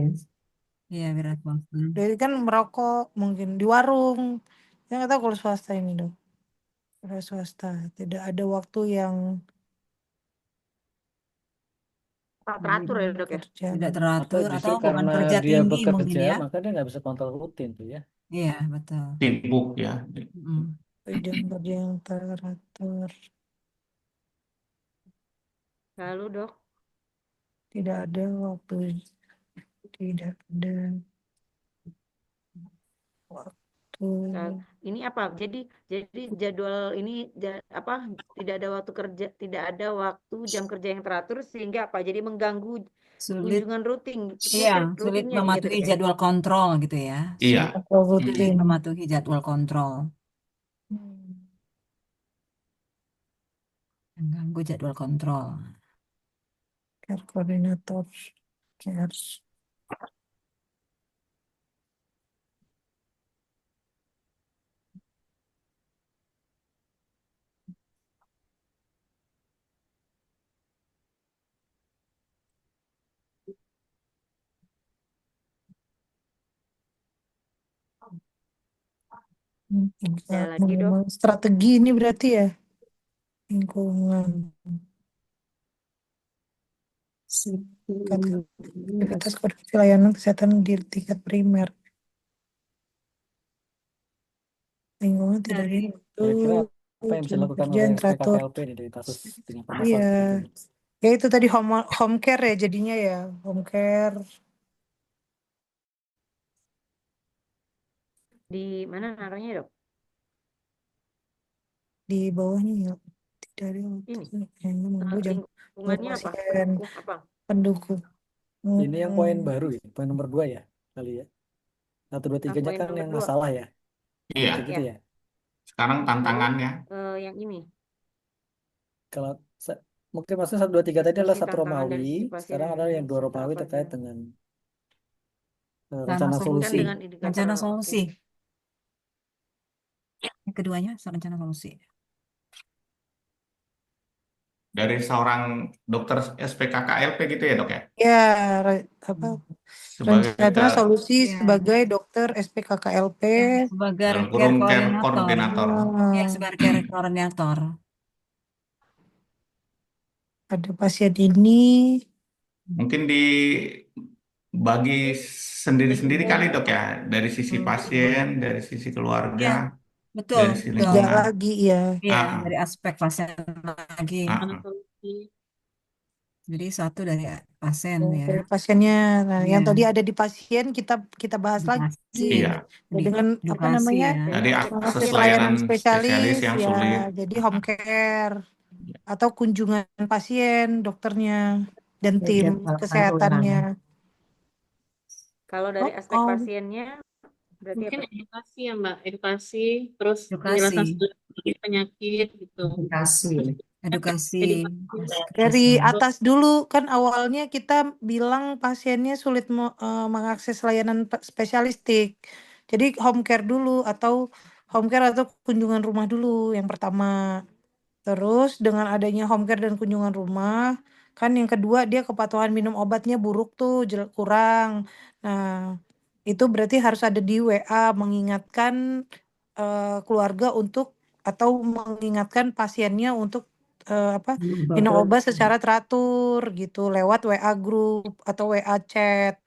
Iya, wira swasta. Jadi kan merokok mungkin di warung. Saya nggak tahu kalau swasta ini dok. Wira swasta tidak ada waktu yang Teratur ya dok ya? kerja. Tidak Atau teratur justru atau beban karena kerja dia tinggi mungkin bekerja, ya. maka dia nggak bisa kontrol rutin tuh ya. Iya, betul. Sibuk ya. Jam kerja yang teratur. Lalu dok, Tidak ada waktu. Tidak ada waktu. ini apa? Jadi jadwal ini apa? Tidak ada waktu kerja, tidak ada waktu jam kerja yang teratur sehingga apa? Jadi mengganggu Sulit. kunjungan rutin. Iya, sulit rutinnya gitu mematuhi dok ya? jadwal kontrol gitu ya. Iya. Sulit mematuhi jadwal kontrol. Mengganggu jadwal kontrol. Care koordinator. Care. Ada lagi dok. Memang strategi ini berarti ya lingkungan. Aktivitas koordinasi layanan kesehatan di tingkat primer. Lingkungan tidak ada Kira-kira apa yang bisa jam dilakukan kerja oleh yang teratur. SPKKLP nih dari kasus dengan Iya. permasalahan seperti ini? Ya itu tadi home care ya jadinya ya. Home care. Di mana naruhnya dok? Di bawahnya ya. Tidak ada Ini. yang mengganggu jam Lingkungannya apa? pasien. Pendukung apa? Pendukung. Ini yang poin baru ya, poin nomor 2 ya kali ya. 1, 2, 3-nya poin kan nomor yang 2. masalah ya. Iya. Kayak gitu ya. Sekarang tantangannya. Yang ini. Kalau mungkin maksudnya 1, 2, 3 tadi adalah Fungsi satu tantangan dari Romawi, sisi pasien sekarang ada yang 2 serta Romawi apa terkait aja? dengan Rencana rencana solusi. solusi. Dengan indikator Rencana ini. solusi. Yang keduanya rencana solusi. Dari seorang dokter SPKKLP gitu ya dok ya? Ya, apa? Sebagai Rencana solusi Ya. sebagai dokter SPKKLP. Ya, sebagai dalam care kurung care koordinator. koordinator. Ya, sebagai care koordinator. Ada pasien ini. Mungkin dibagi sendiri-sendiri kali dok ya, dari sisi pasien, dari sisi keluarga, Ya, betul. dari sisi Betul. Tiga lingkungan. lagi ya. Iya, Ah, dari aspek pasien lagi. ah, ah. Jadi satu dari pasien ya. Dari pasiennya. Nah, Ya, yang tadi ada di pasien kita bahas edukasi, lagi. Iya, Ya, dengan apa edukasi namanya ya. dari mengakses akses layanan layanan spesialis spesialis yang ya, sulit. jadi home care atau kunjungan pasien, dokternya dan tim kesehatannya. Kalau dari aspek Oh, pasiennya berarti Mungkin apa? edukasi ya Mbak, edukasi, terus Edukasi, penjelasan studi penyakit gitu. edukasi dari pasien. atas dulu kan awalnya kita bilang pasiennya sulit mengakses layanan spesialistik. Jadi home care dulu atau home care atau kunjungan rumah dulu yang pertama. Terus dengan adanya home care dan kunjungan rumah, kan yang kedua dia kepatuhan minum obatnya buruk tuh, kurang. Nah, itu berarti harus ada di WA mengingatkan keluarga untuk atau mengingatkan pasiennya untuk minum obat secara teratur gitu lewat WA grup atau WA chat.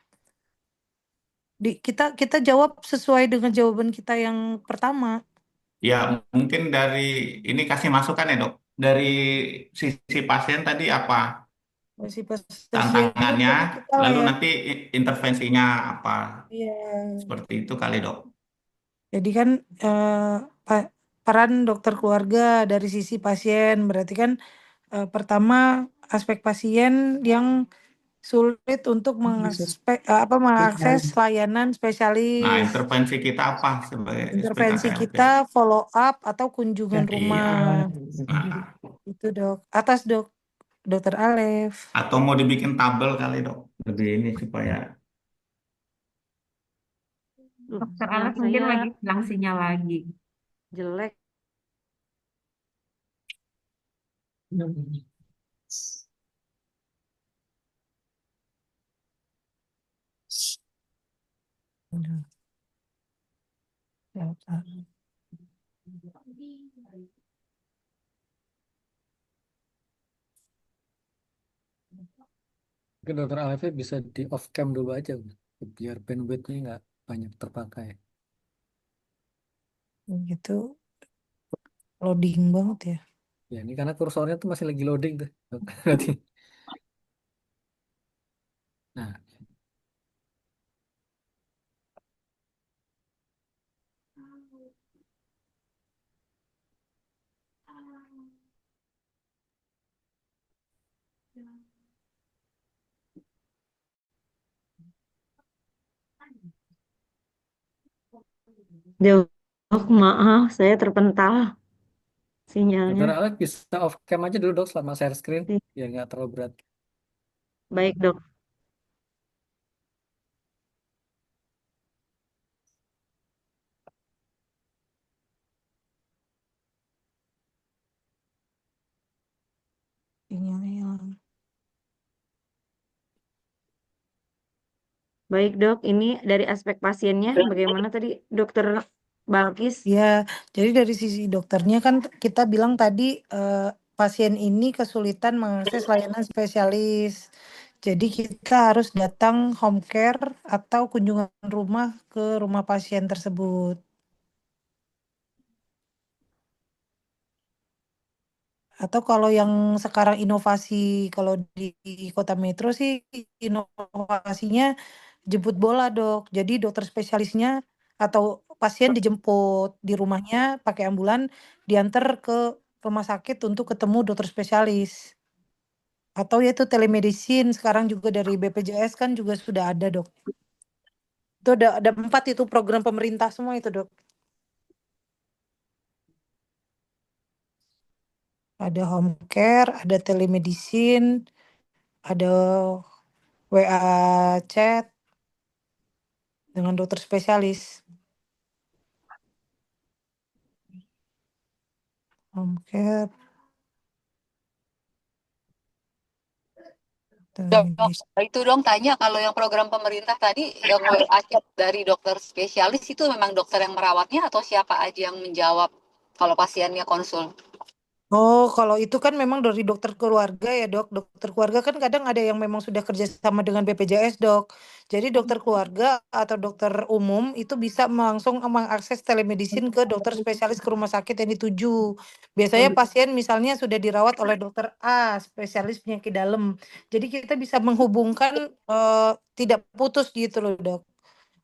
Kita jawab sesuai dengan jawaban kita yang pertama. Ya, mungkin dari ini kasih masukan ya, Dok. Dari sisi pasien tadi apa Masih pasien tantangannya, jadi kita lalu ya. nanti intervensinya apa. Iya. Seperti itu kali, Dok. Jadi kan peran dokter keluarga dari sisi pasien berarti kan pertama aspek pasien yang sulit untuk mengakses layanan Nah, spesialis. intervensi kita apa sebagai Intervensi SPKKLP? kita follow up atau kunjungan Iya. rumah. Nah, Itu dok. Atas dok, dokter Alef. atau mau dibikin tabel kali, Dok. Lebih ini supaya Dokter Yang Alex mungkin saya lagi hilang sinyal lagi. jelek. Mungkin dokter Alif bisa di off cam dulu aja, biar bandwidthnya nggak banyak terpakai. Gitu loading banget ya. Ya ini karena kursornya tuh masih lagi loading tuh. Berarti. Nah, Jauh, maaf, saya terpental sinyalnya. dokter Alif bisa off cam aja dulu dok selama share screen, ya nggak terlalu berat. Baik, Dok. Sinyalnya hilang. Baik, Dok. Ini dari aspek pasiennya bagaimana tadi, Dokter Balkis? Ya, jadi dari sisi dokternya kan kita bilang tadi pasien ini kesulitan mengakses layanan spesialis. Jadi kita harus datang home care atau kunjungan rumah ke rumah pasien tersebut. Atau kalau yang sekarang inovasi kalau di Kota Metro sih inovasinya jemput bola dok. Jadi dokter spesialisnya atau pasien dijemput di rumahnya pakai ambulan diantar ke rumah sakit untuk ketemu dokter spesialis. Atau yaitu telemedicine sekarang juga dari BPJS kan juga sudah ada dok. Itu ada 4 itu program pemerintah semua itu dok. Ada home care, ada telemedicine, ada WA chat dengan dokter spesialis. Home care. Dok, itu dong tanya kalau yang program pemerintah tadi yang WA chat dari dokter spesialis itu memang dokter yang merawatnya atau siapa aja yang menjawab kalau pasiennya konsul? Oh, kalau itu kan memang dari dokter keluarga ya, Dok. Dokter keluarga kan kadang ada yang memang sudah kerja sama dengan BPJS, Dok. Jadi dokter keluarga atau dokter umum itu bisa langsung mengakses telemedicine ke dokter spesialis ke rumah sakit yang dituju. Biasanya pasien misalnya sudah dirawat oleh dokter A, spesialis penyakit dalam. Jadi kita bisa menghubungkan tidak putus gitu loh, Dok.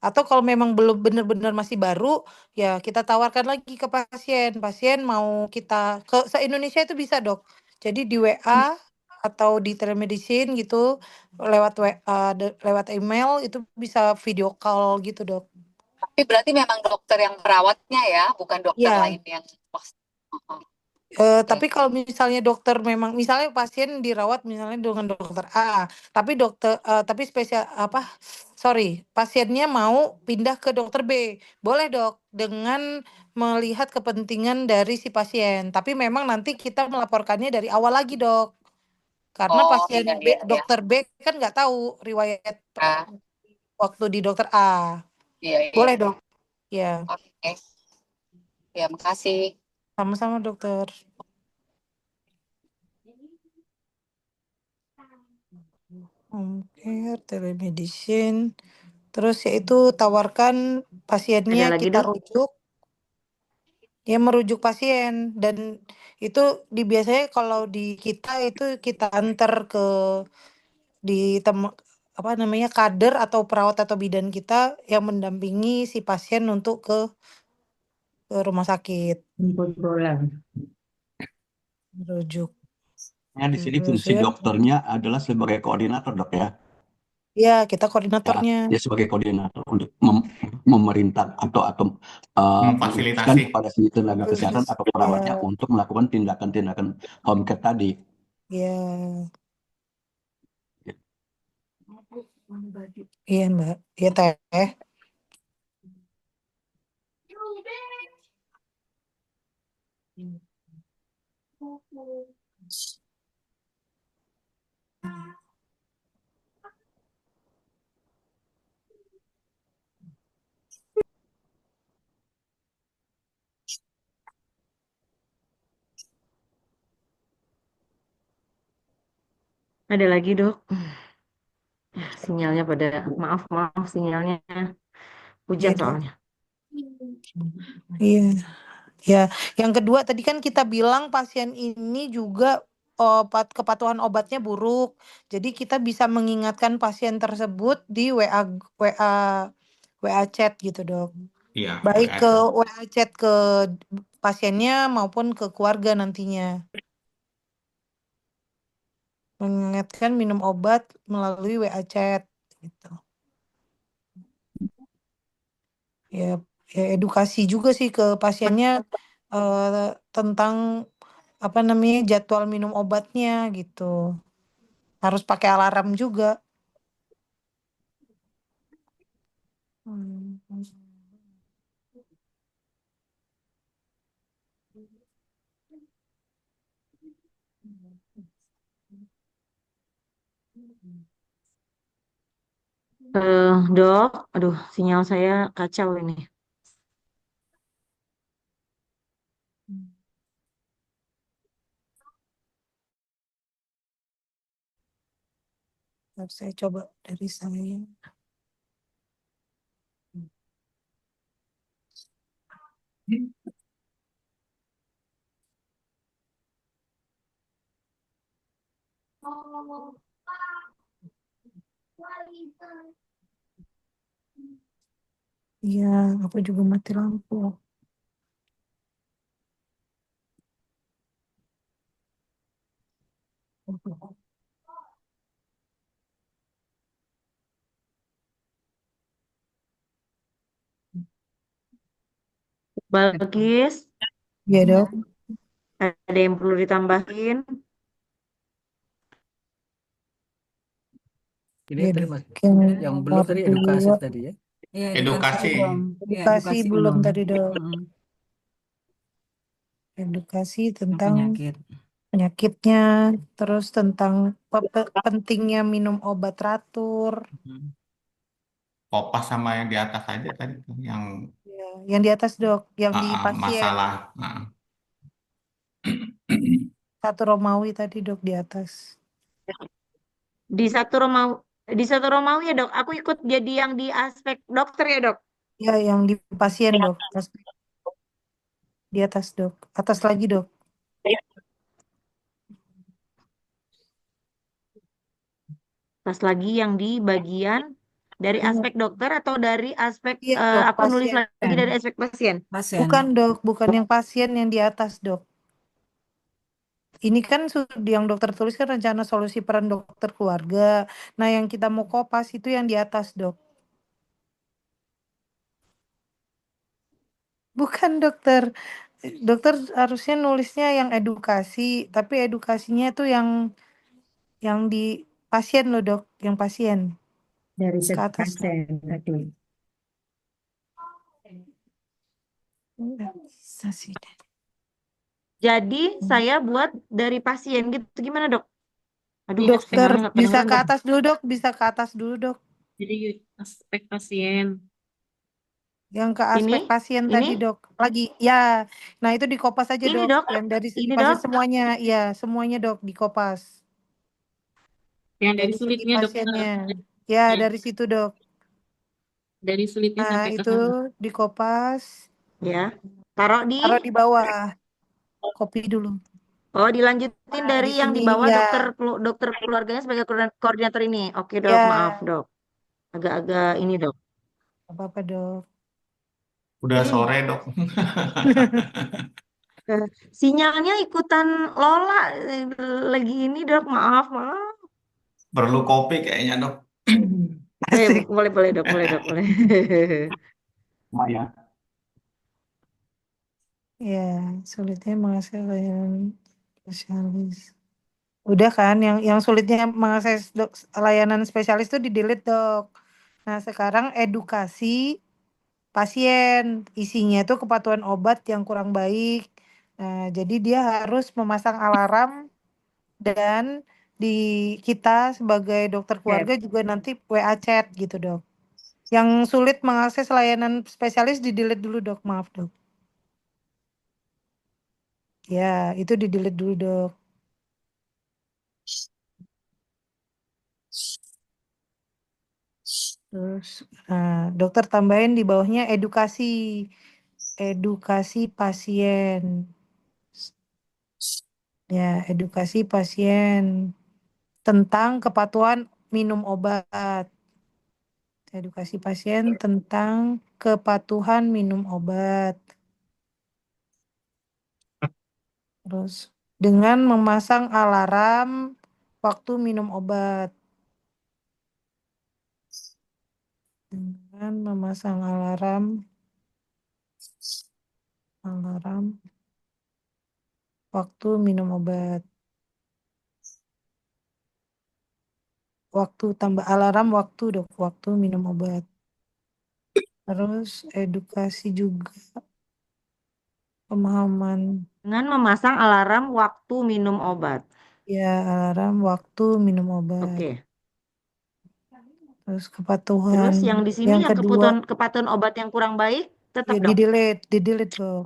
Atau kalau memang belum benar-benar masih baru, ya kita tawarkan lagi ke pasien. Pasien mau kita ke se-Indonesia itu bisa, Dok. Jadi di WA atau di telemedicine gitu, lewat WA, lewat email itu bisa video call gitu, Dok. Tapi berarti memang dokter yang merawatnya ya, bukan dokter Iya. lain yang Oke. Tapi kalau misalnya dokter memang misalnya pasien dirawat misalnya dengan dokter A, tapi pasiennya mau pindah ke dokter B, boleh dok dengan melihat kepentingan dari si pasien. Tapi memang nanti kita melaporkannya dari awal lagi dok, karena Oh, pasien iya, B, iya, iya. dokter B kan nggak tahu riwayat Ah, waktu di dokter A. iya, iya. Boleh dok, ya. Oke. Ya, makasih. Sama-sama dokter. Home care, telemedicine. Terus yaitu tawarkan Ada pasiennya lagi, kita Dok? rujuk, ya merujuk pasien dan itu biasanya kalau di kita itu kita antar ke di apa namanya kader atau perawat atau bidan kita yang mendampingi si pasien untuk ke rumah sakit merujuk. Nah, di sini Terus fungsi ya, dokternya adalah sebagai koordinator, dok ya. ya kita Ya, koordinatornya. dia sebagai koordinator untuk memerintah atau memutuskan Memfasilitasi. kepada si tenaga kesehatan atau perawatnya Ya, untuk melakukan tindakan-tindakan home care tadi. ya, iya Mbak, iya Teh. Ada lagi, Dok? Sinyalnya maaf sinyalnya Iya hujan dok. soalnya. Iya. Ya, yang kedua tadi kan kita bilang pasien ini juga kepatuhan obatnya buruk. Jadi kita bisa mengingatkan pasien tersebut di WA WA chat gitu, Dok. Iya, Baik WA ke chat. WA chat ke pasiennya maupun ke keluarga nantinya. Mengingatkan minum obat melalui WA chat gitu. Ya, ya edukasi juga sih ke pasiennya tentang apa namanya jadwal minum obatnya gitu. Harus pakai alarm juga. Hmm. Dok, aduh sinyal saya kacau ini. Ntar saya coba dari saya. Iya, aku juga mati lampu. Balkis, Iya dok. ada yang perlu ditambahin? Ini Iya tadi dok. Mas, Yang yang belum nomor tadi edukasi 2. tadi ya. Iya, Edukasi. belum. Ya, Edukasi belum belum. tadi dok. Mm-mm. Edukasi Yang tentang penyakit. penyakitnya, terus tentang pentingnya minum obat teratur. Kopas sama yang di atas aja tadi tuh, yang Ya, yang di atas dok, yang di pasien. masalah. Satu Romawi tadi dok di atas. Di satu Romawi ya dok. Aku ikut jadi yang di aspek dokter ya dok. Ya yang di pasien dok. Di atas dok. Atas lagi dok. Pas lagi yang di bagian dari Iya. aspek dokter atau dari aspek Iya dok, aku nulis pasien. lagi dari aspek pasien. Pasien. Bukan dok, bukan yang pasien yang di atas dok. Ini kan yang dokter tulis kan rencana solusi peran dokter keluarga. Nah yang kita mau kopas itu yang di atas dok. Bukan dokter. Dokter harusnya nulisnya yang edukasi, tapi edukasinya itu yang di pasien loh dok, yang pasien Dari ke atas dok. pasien tadi. Nggak bisa sih. Jadi saya buat dari pasien gitu gimana dok? Aduh, Dokter sinyalnya nggak bisa kedengeran ke dok. atas dulu dok, bisa ke atas dulu dok. Jadi aspek pasien. Yang ke aspek Ini? pasien Ini? tadi dok. Lagi, ya. Nah itu dikopas aja Ini dok. dok. Yang dari segi Ini pasien dok. semuanya, ya semuanya dok dikopas. Yang dari Dari segi sulitnya dokter. pasiennya, ya dari situ dok. Dari sulitnya Nah sampai ke itu sana. dikopas, Ya. Taruh taruh di bawah. Copy dulu. Oh, dilanjutin Nah, dari di yang di sini bawah ya, dokter keluarganya sebagai koordinator ini. Oke dok, ya maaf dok. Agak-agak ini dok. apa-apa dok. Udah sore dok. Sinyalnya ikutan Lola lagi ini dok, maaf. Perlu kopi kayaknya dok. Boleh dok, boleh. Maya. Ya, sulitnya mengakses layanan spesialis. Udah kan, yang sulitnya mengakses layanan spesialis itu di-delete dok. Nah sekarang edukasi pasien, isinya itu kepatuhan obat yang kurang baik. Nah jadi dia harus memasang alarm dan di kita sebagai dokter keluarga juga nanti WA chat gitu dok. Yang sulit mengakses layanan spesialis di-delete dulu dok, maaf dok. Ya, itu di-delete dulu dok. Terus, dokter tambahin di bawahnya edukasi pasien. Ya, edukasi pasien tentang kepatuhan minum obat. Edukasi pasien tentang kepatuhan minum obat. Terus dengan memasang alarm waktu minum obat. Dengan memasang alarm waktu minum obat. Waktu tambah alarm waktu dok, waktu minum obat. Terus edukasi juga pemahaman. Dengan memasang alarm waktu minum obat. Ya, alarm waktu minum obat. Oke. Terus kepatuhan. Terus yang di sini Yang yang kedua, kepatuhan obat yang kurang baik tetap ya dok. di-delete dok.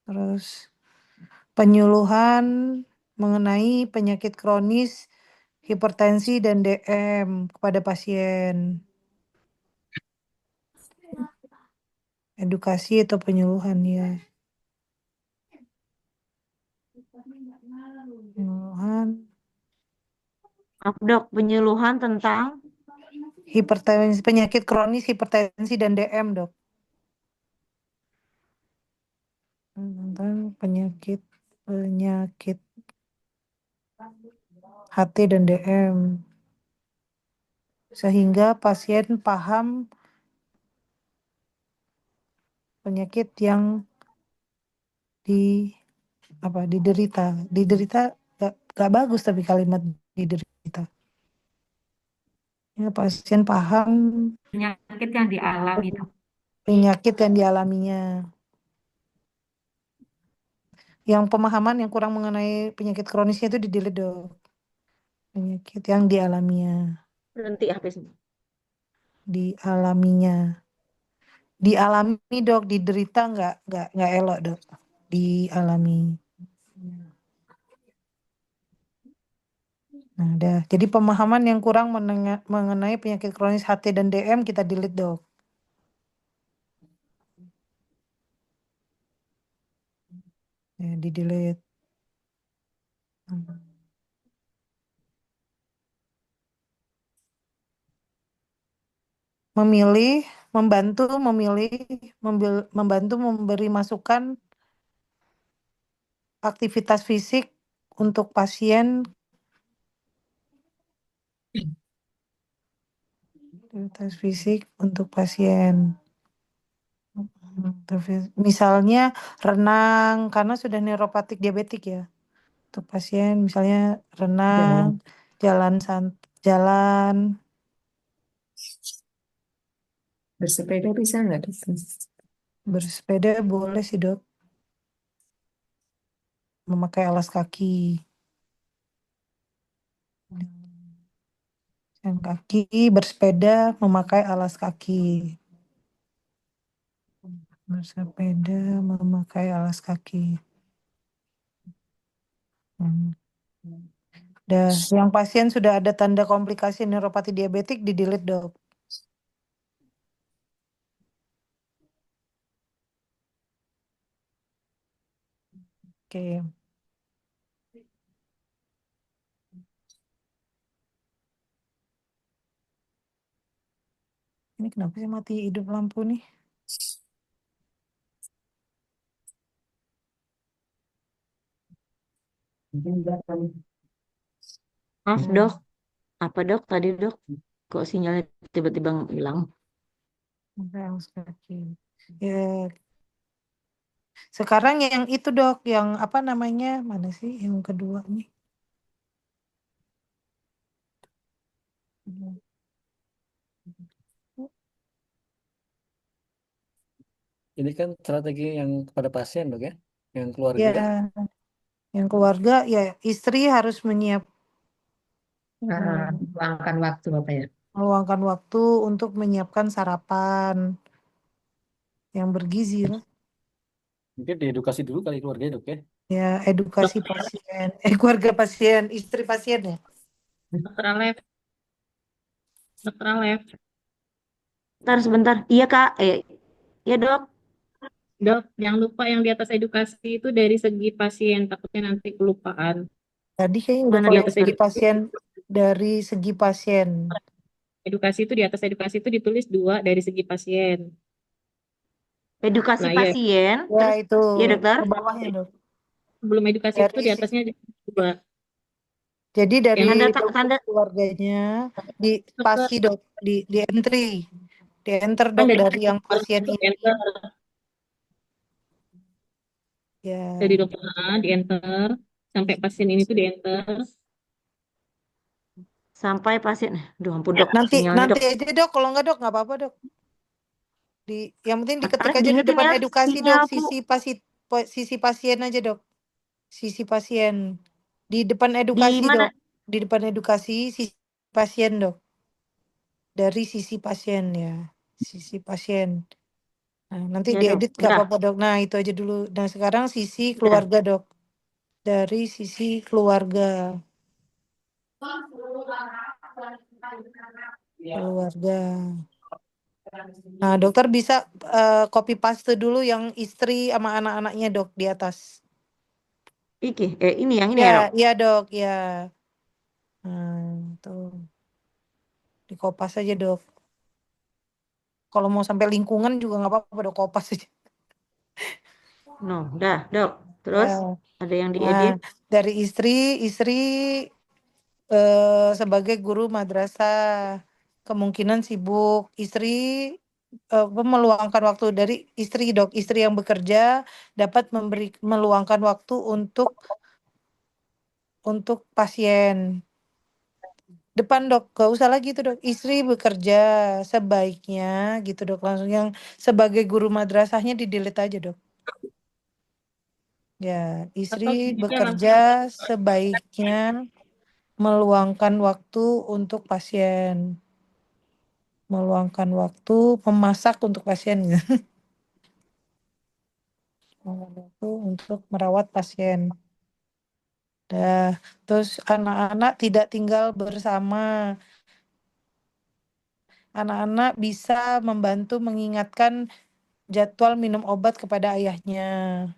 Terus penyuluhan mengenai penyakit kronis, hipertensi dan DM kepada pasien. Edukasi atau penyuluhan ya. Penyuluhan Maaf dok, penyuluhan tentang hipertensi, penyakit kronis, hipertensi dan DM dok. Tentang penyakit HT dan DM. Sehingga pasien paham penyakit yang diderita. Diderita gak bagus tapi kalimat diderita. Ya, pasien paham Penyakit yang dialami dok. penyakit yang dialaminya. Yang pemahaman yang kurang mengenai penyakit kronisnya itu di-delete dok. Penyakit yang dialaminya. berhenti habis. Dialaminya. Dialami dok, diderita nggak elok dok. dialami. Nah, udah. Jadi pemahaman yang kurang mengenai penyakit kronis HT dan DM kita delete, Dok. Ya, di-delete. Memilih, membantu memberi masukan aktivitas fisik untuk pasien. Aktivitas fisik untuk pasien. Misalnya renang, karena sudah neuropatik diabetik ya. Untuk pasien misalnya renang, jalan. Bersepeda bisa nggak, Dokter? Bersepeda boleh sih, Dok. Memakai alas kaki. Yang kaki bersepeda memakai alas kaki. Bersepeda memakai alas kaki. Yang pasien sudah ada tanda komplikasi neuropati diabetik di-delete, Dok. Oke. Ini kenapa sih mati hidup lampu nih? Maaf dok, apa dok tadi dok? Kok sinyalnya tiba-tiba hilang? Alas kaki. Ya. Sekarang yang itu, Dok, yang apa namanya? Mana sih yang kedua nih? Ini kan strategi yang kepada pasien, Dok, ya. Yang keluarga. Ya, yang keluarga ya istri harus Meluangkan waktu Bapak ya. meluangkan waktu untuk menyiapkan sarapan yang bergizi lah. Mungkin diedukasi dulu kali keluarga, Dok, ya. Ya, edukasi pasien, keluarga pasien, istri pasien ya. Dokter Alef. Dokter Alef. Sebentar. Iya kak, iya dok. Dok, jangan lupa yang di atas edukasi itu dari segi pasien, takutnya nanti kelupaan. Tadi kayaknya udah Mana kalau di atas segi pasien, dari segi pasien. edukasi itu di atas edukasi itu ditulis 2 dari segi pasien. Edukasi Nah, iya. pasien, Ya terus itu iya dokter. ke bawahnya, Dok. Sebelum edukasi itu di atasnya 2. Jadi dari Yang dokter keluarganya di pasti, Dok, di entry, di enter, Dok, dari yang pasien ini. Ya. Dari dokter A di enter sampai pasien ini tuh di enter. Sampai pasien, aduh ampun dok. Nanti sinyalnya, dok. aja, Dok, kalau nggak, Dok, nggak apa-apa, Dok. Yang penting diketik Alef aja di diingetin depan ya, edukasi, sinyal, Dok, sisi pasien aja, Dok. Sisi pasien. Di depan edukasi, Di mana? Dok. Di depan edukasi sisi pasien, Dok. Dari sisi pasien ya. Sisi pasien. Nah, nanti Ya, diedit Dok. nggak Udah. apa-apa, Dok. Nah, itu aja dulu. Nah, sekarang sisi keluarga, Dok. Dari sisi keluarga. Keluarga. Nah, dokter bisa copy paste dulu yang istri sama anak-anaknya, Dok, di atas. Ini yang ini Ya, ya, Dok. iya, Dok, ya. Tuh. Dikopas aja, Dok. Kalau mau sampai lingkungan juga nggak apa-apa, Dok, kopas aja. No, udah, Dok. Terus ada yang diedit. Dari istri sebagai guru madrasah, kemungkinan sibuk. Istri meluangkan waktu dari istri, Dok. Istri yang bekerja dapat meluangkan waktu untuk pasien. Depan, Dok, gak usah lagi tuh, Dok. Istri bekerja sebaiknya gitu, Dok. Langsung yang sebagai guru madrasahnya di-delete aja, Dok. Ya, istri bekerja sebaiknya meluangkan waktu untuk pasien. Meluangkan waktu memasak untuk pasien. Waktu untuk merawat pasien. Dah. Terus anak-anak tidak tinggal bersama. Anak-anak bisa membantu mengingatkan jadwal minum obat kepada ayahnya,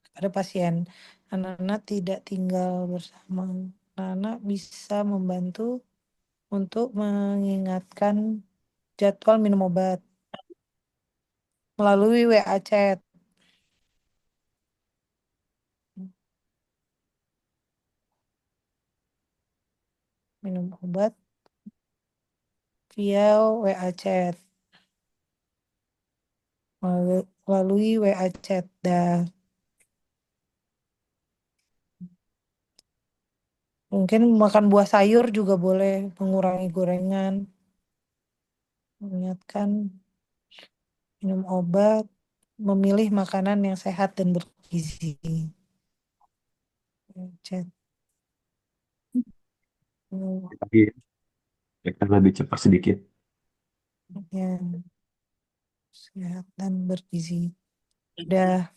kepada pasien. Anak-anak tidak tinggal bersama. Anak-anak bisa membantu untuk mengingatkan jadwal minum obat melalui WA chat. Minum obat via WA chat. Melalui WA chat. Dah. Mungkin makan buah sayur juga boleh, mengurangi gorengan. Mengingatkan minum obat, memilih makanan yang sehat dan bergizi. Chat. Tapi kita lebih cepat sedikit. Ya, sehat dan bergizi. Udah.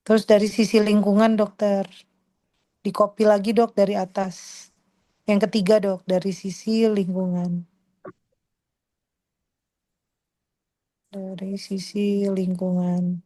Terus dari sisi lingkungan dokter, di copy lagi dok dari atas. Yang ketiga dok, dari sisi lingkungan. Dari sisi lingkungan.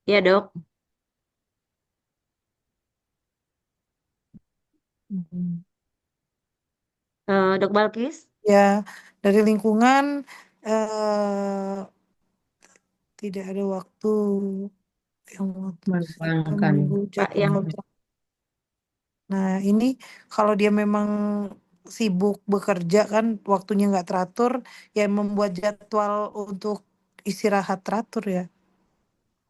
Ya dok. Hmm. Dok Balkis? Ya, dari lingkungan tidak ada waktu yang Menuangkan. menunggu Pak jadwal yang kontak. Nah, ini kalau dia memang sibuk bekerja kan waktunya nggak teratur, ya membuat jadwal untuk istirahat teratur ya.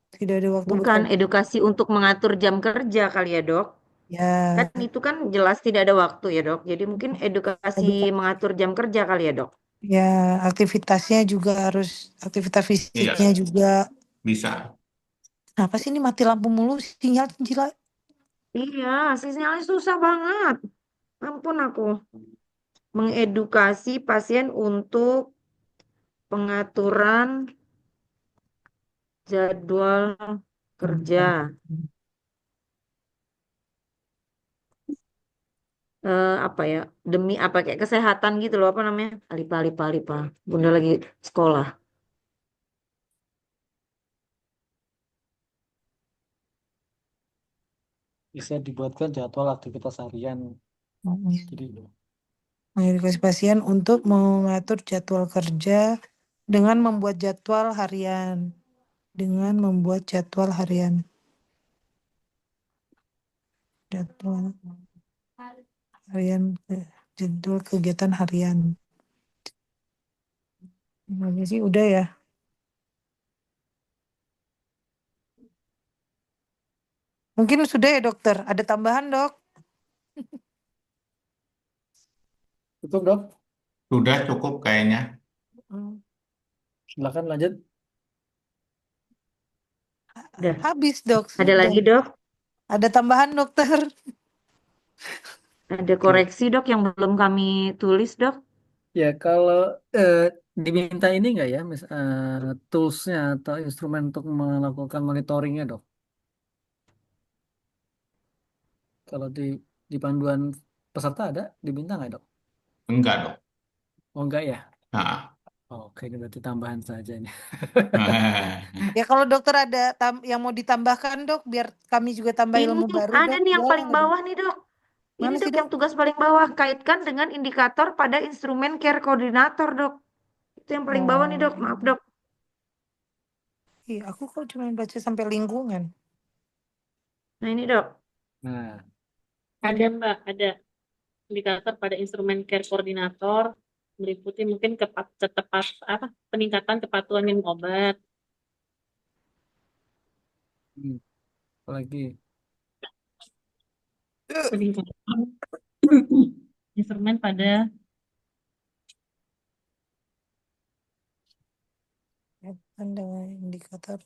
Tidak ada waktu bukan bekerja. edukasi untuk mengatur jam kerja kali ya dok. Kan Ya, itu kan jelas tidak ada waktu ya dok. Jadi mungkin edukasi eduka- mengatur jam kerja kali ya dok. ya aktivitasnya juga harus, aktivitas Iya, fisiknya juga. bisa. Kenapa sih ini mati lampu mulu sinyal gila? Iya, sinyalnya susah banget. Ampun aku. Mengedukasi pasien untuk pengaturan jadwal kerja. Apa ya? Demi apa kayak kesehatan gitu loh, apa namanya? Alipa. Bunda lagi sekolah. Bisa dibuatkan jadwal aktivitas harian. Jadi Mengedukasi pasien untuk mengatur jadwal kerja dengan membuat jadwal harian. Dengan membuat jadwal harian. Jadwal harian, jadwal kegiatan harian. Ini sih udah ya. Mungkin sudah ya dokter. Ada tambahan dok? cukup dok, Sudah cukup kayaknya. silakan lanjut. Udah. Habis dok. Ada Sudah. lagi dok? Ada tambahan dokter? Ada koreksi dok yang belum kami tulis dok? Ya kalau diminta ini enggak ya, toolsnya atau instrumen untuk melakukan monitoringnya dok? Kalau di panduan peserta ada diminta nggak dok? Enggak dok. Oh enggak ya? Nah. Oke, ini berarti tambahan saja ini. Ya kalau dokter ada yang mau ditambahkan dok, biar kami juga tambah Ini ilmu baru ada dok. nih yang Boleh paling nggak, dok? bawah nih dok. Ini Mana dok sih, yang tugas paling bawah. Kaitkan dengan indikator pada instrumen care koordinator dok. Itu yang paling bawah nih dok. Maaf dok. Iya, aku kok cuma baca sampai lingkungan. Nah ini dok. Nah, Ada Mbak, ada indikator pada instrumen care koordinator meliputi mungkin peningkatan kepatuhan minum obat, apalagi peningkatan instrumen pada Kan dengan indikator.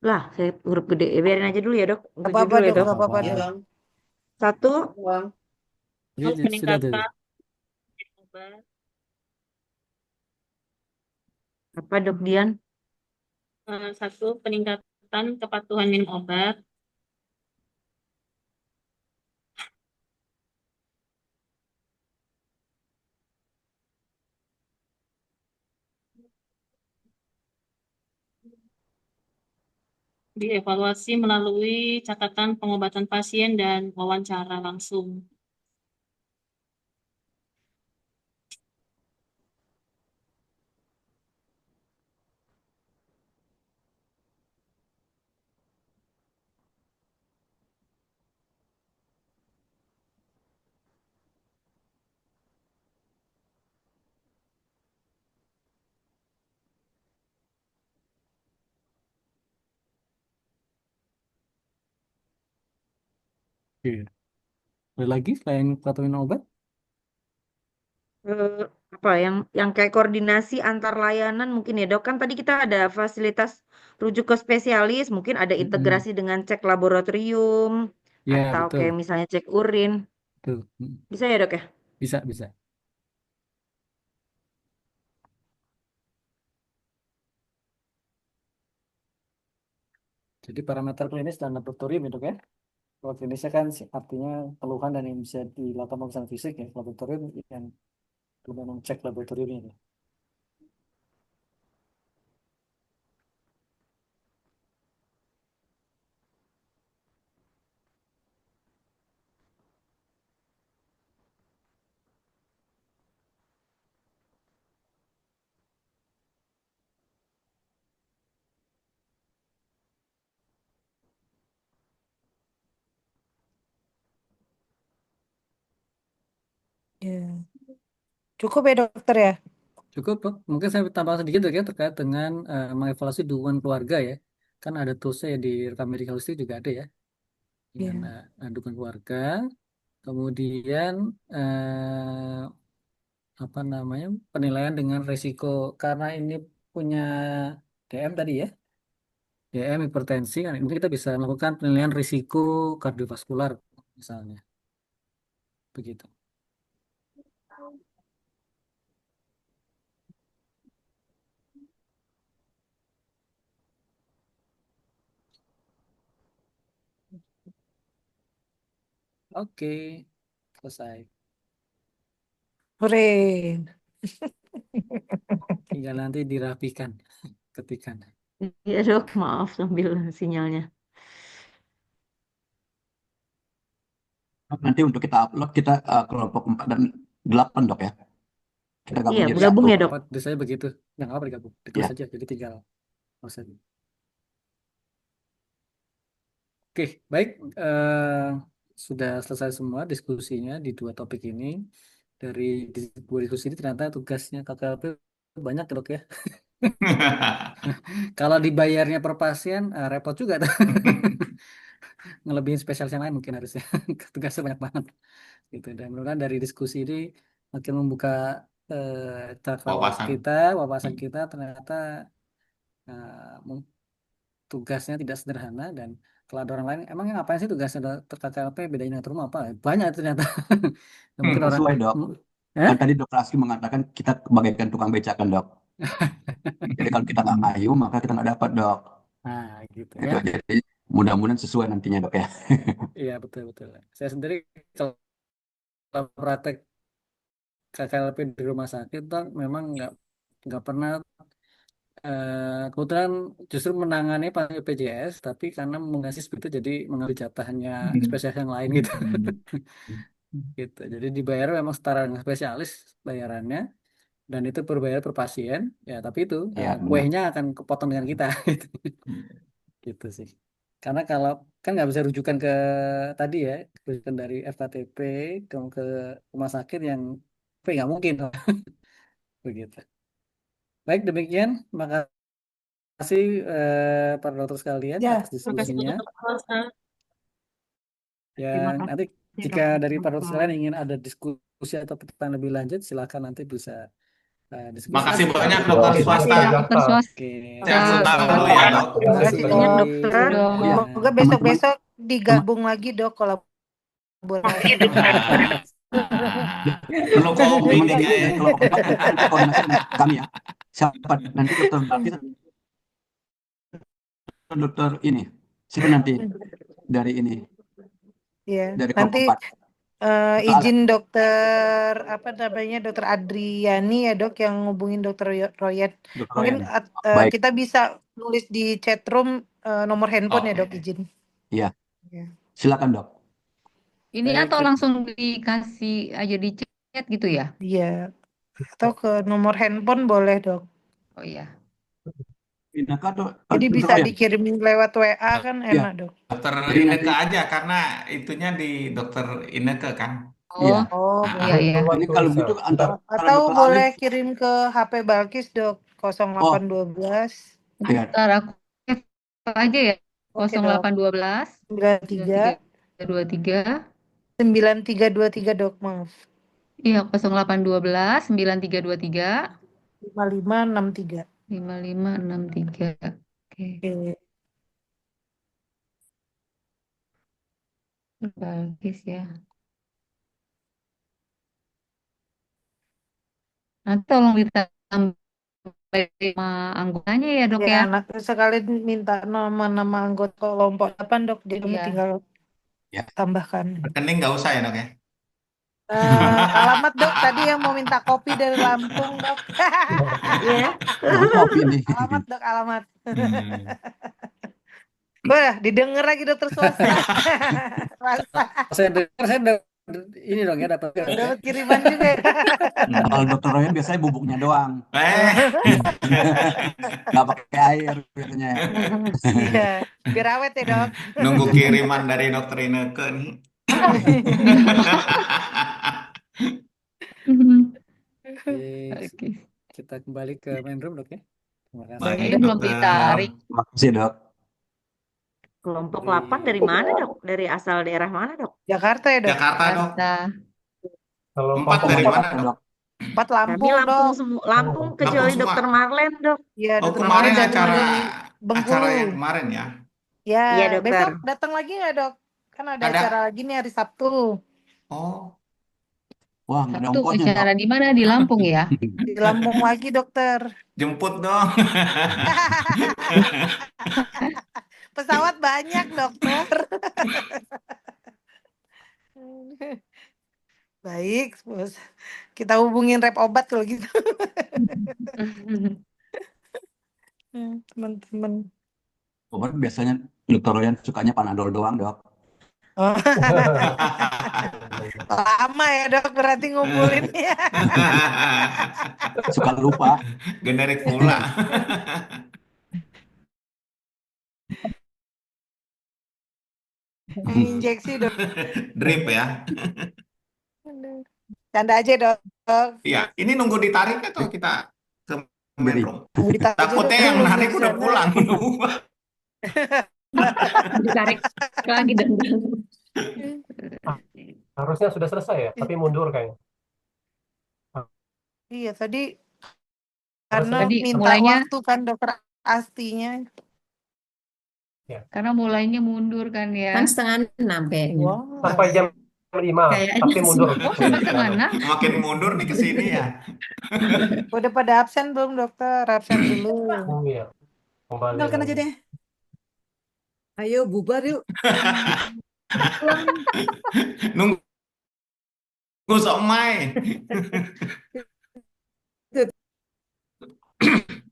Lah, saya huruf gede. Biarin aja dulu ya, Dok. Gak 7 apa-apa dulu ya, dok, Dok. gak apa-apa Apa-apa. dok. 1, Jadi Terus sudah tuh. peningkatan obat. apa Dok Dian? 1, peningkatan kepatuhan minum obat. Dievaluasi melalui catatan pengobatan pasien dan wawancara langsung. Oke. Ada lagi selain kepatuhan minum obat? Eh, apa yang kayak koordinasi antar layanan mungkin ya, Dok. Kan tadi kita ada fasilitas rujuk ke spesialis, mungkin ada Mm-mm. integrasi dengan cek laboratorium Ya, atau betul. kayak misalnya cek urin. Betul. Bisa ya, Dok ya? Bisa, bisa. Jadi parameter klinis dan laboratorium itu ya. Kalau klinisnya kan artinya keluhan dan yang bisa dilakukan pemeriksaan fisik ya. Laboratorium yang memang cek laboratoriumnya. Ya. Ya. Cukup ya dokter ya? Cukup, Pak. Mungkin saya tambah sedikit ya terkait dengan mengevaluasi dukungan keluarga ya. Kan ada toolsnya ya di rekam medical history juga ada ya. Dengan Iya. dukungan keluarga. Kemudian apa namanya penilaian dengan resiko karena ini punya DM tadi ya. DM hipertensi kan ini kita bisa melakukan penilaian risiko kardiovaskular misalnya. Begitu. Oke, selesai. Hore. Tinggal nanti dirapikan ketikan. Iya, Dok. Maaf sambil sinyalnya. Nanti untuk kita upload kita kelompok 4 dan 8 dok ya. Kita gabung Iya, jadi gabung satu. ya, Dok. Di saya begitu. Yang apa digabung? Ditulis Ya. saja. Jadi tinggal proses. Oke, baik. Sudah selesai semua diskusinya di dua topik ini. Dari dua diskusi ini ternyata tugasnya KKLP banyak dok ya. Kalau dibayarnya per pasien repot juga tuh. Ngelebihin spesialis yang lain mungkin harusnya. Tugasnya banyak banget. Gitu. Dan mudah-mudahan dari diskusi ini makin membuka cakrawala Wawasan. kita, wawasan kita ternyata tugasnya tidak sederhana dan kalau ada orang lain emangnya ngapain sih tugasnya KKLP bedanya dengan rumah apa? Banyak ternyata. Dan mungkin orang Sesuai dok. Kan tadi dokter Aski mengatakan kita bagaikan tukang beca kan dok. Jadi kalau kita nggak ngayu maka kita nggak dapat dok. Nah gitu Itu ya. jadi mudah-mudahan sesuai nantinya dok ya. Iya betul betul. Saya sendiri kalau praktek KKLP di rumah sakit tuh memang nggak pernah kebetulan justru menangani pasien BPJS tapi karena mengasih itu jadi mengambil jatahnya spesialis yang lain gitu. Gitu. Jadi dibayar memang setara dengan spesialis bayarannya dan itu berbayar per pasien ya tapi itu Iya benar. kuehnya akan kepotong dengan kita gitu. Gitu sih. Karena kalau kan nggak bisa rujukan ke tadi ya, rujukan dari FKTP ke rumah sakit yang nggak mungkin begitu. Baik demikian, maka kasih para dokter sekalian Ya, atas Terima kasih diskusinya. banyak Dokter. Terima Yang nanti kasih jika dari para dokter dokter. sekalian ingin ada diskusi atau pertanyaan lebih lanjut, silakan nanti bisa diskusi. Makasih banyak Terima dokter kasih swasta. Dokter swasta. Oke, Sehat selalu ya dok. Terima terima kasih kasih banyak dok. dokter. Dok. Oh ya, Semoga teman-teman, besok-besok digabung lagi dok kolaborasi. Perlu kopi teman-teman nih dari kayaknya. kelompok 4 nanti koordinasi dengan kami ya. Siapa nanti dokter ini? Siapa nanti dari ini? Ya, Dari kelompok nanti 4. Soalnya izin dokter apa namanya dokter Adriani ya dok yang ngubungin dokter Royet. Dokter Mungkin Royan. Baik. kita bisa nulis di chat room nomor handphone ya Oke. dok izin. Iya. Ya. Silakan dok. Ini Baik, atau langsung dikasih aja di chat gitu ya? Iya. Atau ke nomor handphone boleh dok. Oh iya. Inaka atau Jadi Dokter bisa Royan? dikirim lewat WA kan Iya. enak dok. Dokter Jadi Ineke nanti aja karena itunya di dokter Ineke kan. iya. Oh, Oh, iya iya. Ini kalau begitu antara atau dokter boleh Alif. kirim ke HP Balkis dok 0812 Iya. Ntar aku aja ya. Oke dok 0812 93 9323. 9323 dok maaf Iya, 0812 9323 5563. 5563. Oke. Oke. Bagus ya. Nanti tolong ditambah sama anggotanya ya dok Ya, ya. anak sekali minta nama-nama anggota kelompok 8 dok, jadi kamu Iya. tinggal Ya. tambahkan. Rekening nggak usah ya dok ya. Alamat dok, tadi yang mau minta kopi dari Lampung dok. Iya. Kopi nih. Alamat dok, alamat. Hmm. Wah, didengar lagi dokter swasta. Swasta. saya dengar ini dong ya dapat Dapat kiriman juga. Kalau dokter Royan biasanya bubuknya doang. Nggak pakai air biasanya. Iya, biar awet ya dok. Nunggu kiriman dari dokter Ineke nih. Oke, kita kembali ke main room dok ya. Terima kasih. Baik, Ini belum dokter. ditarik. Terima kasih dok. Kelompok 8 dari mana dok? Dari asal daerah mana dok? Jakarta ya dok. Jakarta dok. Kalau 4 kelompok dari 4 mana dok? 4 Kami Lampung Lampung dok. semua, Lampung kecuali Lampung semua. dokter Marlen dok. Iya, Oh dokter kemarin Marlen dari acara Bengkulu. yang kemarin ya. Ya, Iya dokter. besok datang lagi nggak dok? Kan ada Ada. acara lagi nih hari Sabtu. Oh. Wah, nggak ada Sabtu ongkosnya acara dok. di mana? Di Lampung ya? Di Lampung lagi dokter. Jemput dong. Pesawat banyak dokter. Baik, bos. Kita hubungin rep obat kalau gitu. Teman-teman. Obat biasanya dokter Royan sukanya Panadol doang dok. Oh. Lama ya dok berarti ngumpulinnya. Suka lupa. Generik pula. Injeksi dok. Drip ya. Canda aja dok. Iya, ini nunggu ditarik atau kita ke main room? Ditarik aja, Takutnya dok. yang Belum narik dari udah sana. pulang. Ditarik lagi dan harusnya sudah selesai ya, tapi mundur kayaknya. Iya tadi karena Tadi minta mulainya waktu kan dokter Astinya. karena mulainya mundur kan ya. Kan 5:30 kayaknya. Wow. Sampai jam 5, Kayaknya tapi mundur. sih. Oh, sampai setengah 6. Makin mundur nih ke sini ya. Udah pada absen belum dokter? Absen dulu. Oh iya, kembali Tinggalkan aja lagi. deh. Ayo bubar yuk. Nunggu somai.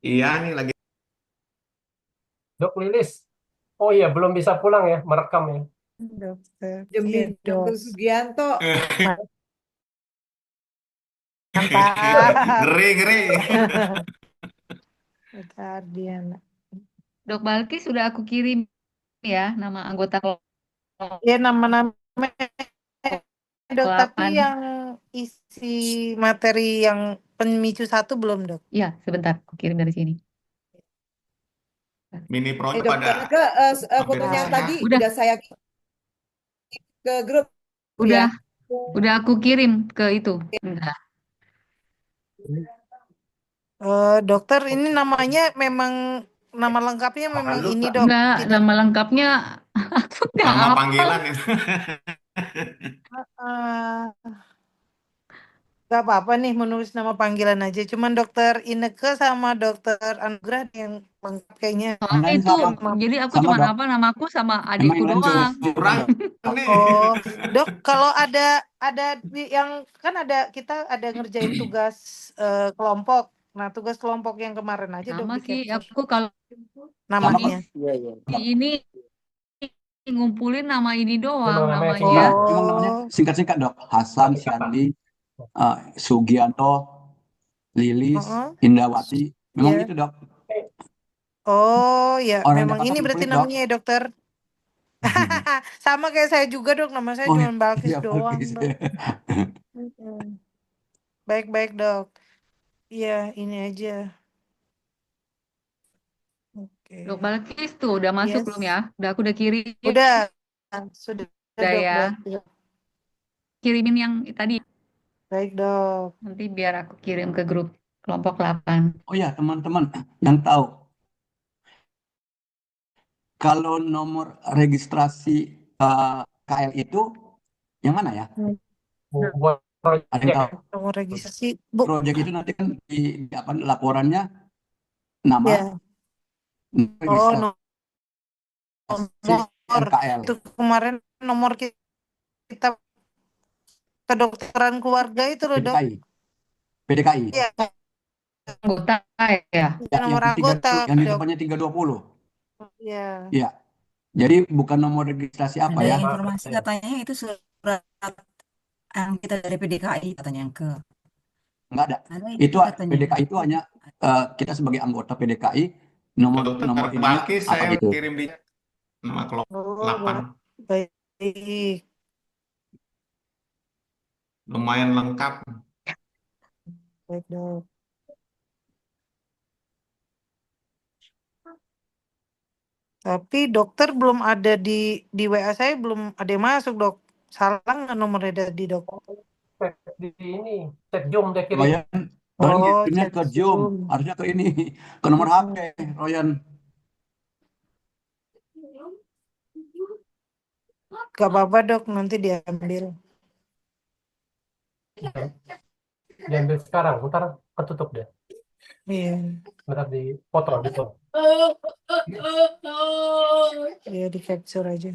Iya nih lagi. Dok Lilis, oh iya belum bisa pulang ya, merekam ya. Dokter. Demi Iya, Dokter dok. Sugianto. Mantap. Ngeri. Dokter Ardiana. Dok Balki sudah aku kirim ya nama anggota kelompok Ya nama-nama dok, tapi 8. yang isi materi yang pemicu 1 belum dok? Ya, sebentar aku kirim dari sini. Mini Pro Dokter pada Ineke, hampir fotonya semua. tadi Udah, udah saya ke grup udah, ya. udah aku kirim ke itu. Bentar. Dokter ini namanya memang nama lengkapnya memang ini dok. Enggak, Tidak. nama lengkapnya aku nggak Nama hafal. panggilan ya. Eh, Gak apa-apa nih menulis nama panggilan aja. Cuman dokter Ineke sama dokter Anugrah yang lengkap kayaknya. Soalnya Nambahin itu, sama jadi aku sama cuma dok. hafal namaku sama Nama adikku yang lain doang. Kurang dok. nih. Oh, dok, kalau ada yang kan kita ada ngerjain tugas kelompok. Nah, tugas kelompok yang kemarin aja dok Sama di sih, capture aku kalau Sama namanya. ini ngumpulin nama ini doang namanya namanya. Enggak, emang namanya Oh, singkat-singkat dok. Hasan, Syandi, Sugianto, Lilis, oh, Indawati. Memang ya. gitu dok. Oh, ya, Orang memang dapat ini satu berarti kulit dok. namanya ya dokter. Sama kayak saya juga dok, nama saya Oh cuma Balkis iya doang bagus. dok. Mm-mm. Baik-baik dok. Iya, ini aja. Oke. Dok Balkis tuh udah masuk belum ya? Yes. Aku udah kirim. Udah, sudah Udah dok, ya. baik. Kirimin yang tadi. Baik dok. Nanti biar aku kirim ke grup kelompok 8. Oh ya teman-teman yang tahu kalau nomor registrasi KL itu yang mana ya? Buat Ada yang tahu? Nomor registrasi, Bu. Proyek itu nanti kan di apa laporannya nama Ya. Oh, registrasi nomor. KL. Itu kemarin nomor kita kedokteran keluarga itu loh dok. PDKI. Iya, Anggota ya. Ya, nomor yang anggota yang di dok. depannya 320. Iya. Iya. Jadi bukan nomor registrasi apa Ada ya? informasi katanya itu surat yang kita dari PDKI katanya yang ke. Enggak ada. Ada Itu katanya. PDKI itu hanya kita sebagai anggota PDKI nomor Dokter ininya Balkis apa saya gitu. kirim di nama kelompok 8. Baik. Lumayan lengkap. Baik dok. Tapi dokter belum ada di WA saya, belum ada yang masuk dok. Salah nggak nomornya tadi dok? di ini chat Zoom dia kirim. Royan, Royan Oh, kirimnya chat ke Zoom, Zoom. harusnya ke ini, ke nomor HP, Royan. Gak apa-apa dok, nanti diambil. Diambil sekarang, ntar ketutup dia. Iya. Ntar di foto. Iya, di capture aja.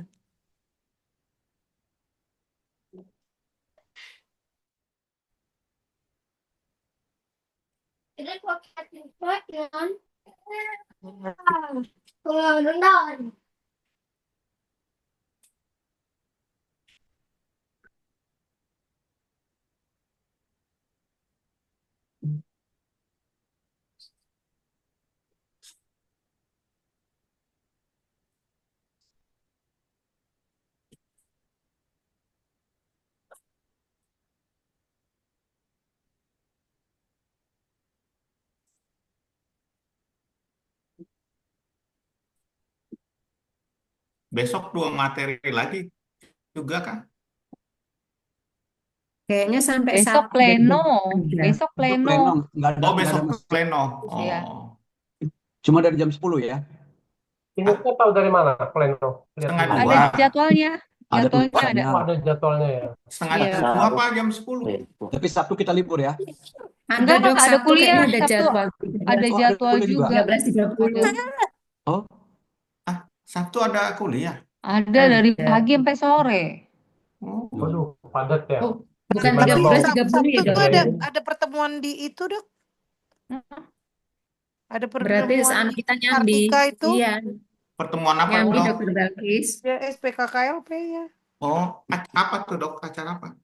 Besok 2 materi lagi juga kan? Kayaknya sampai Besok Sabtu pleno. ada. Besok pleno. Nggak ada, Oh, nggak ada besok mas. pleno. Iya. Oh. Cuma dari jam 10 ya. Ini kok tahu dari mana pleno? Lihat Setengah dulu. Ada 2. jadwalnya. Ada Jadwalnya ada. tulisannya. Oh, ada jadwalnya ya. Setengah Iya. 2 apa jam 10? Tapi Sabtu kita libur ya. Enggak, Dok, ada Sabtu kuliah. kayaknya ada Sabtu jadwal. ada Oh, jadwal kuliah juga. juga. 13.30. Ada. Oh, Sabtu ada kuliah. Ada dari Ada. pagi sampai sore. Oh. Waduh, padat ya. Oh, bukan Gimana mau 13.30 ya, Dok? Sabtu ada pertemuan di itu dok. Ada Berarti pertemuan anak di kita nyambi. Kartika itu. Iya, Pertemuan apa, nyambi Dok? Dokter Balkis. Ya, SPKKLP ya. Oh, apa tuh, Dok? Acara apa?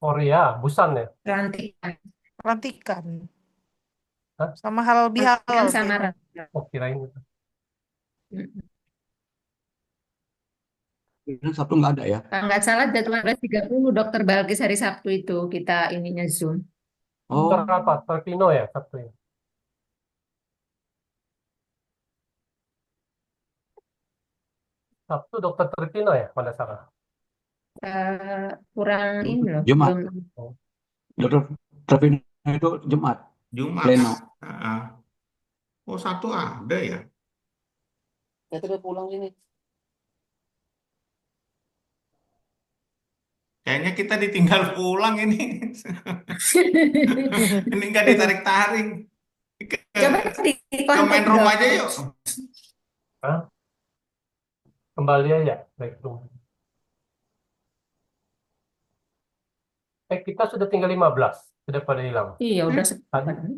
Korea, Busan ya. Pelantikan. Pelantikan. Hah? Sama halal bihalal. Pelantikan sama kayaknya. Oh, kirain gitu. ini Sabtu nggak ada ya. Kalau nggak salah jadwal 13.30 Dokter Balkis hari Sabtu itu kita ininya Zoom. Oh, Dokter apa? Terpino ya Sabtu ya. Sabtu Dokter Tritino ya pada salah. Kurang ini loh, Jumat. belum. Dokter Trevino itu Jumat. Jumat. Pleno. Oh, Sabtu ada ya? Ya udah pulang ini. Kayaknya kita ditinggal pulang ini. Ini nggak ditarik-tarik. Coba di Ke kontak main room dok. aja yuk. Hah? Kembali aja baik room. Kita sudah tinggal 15, sudah pada hilang. Iya udah Tadi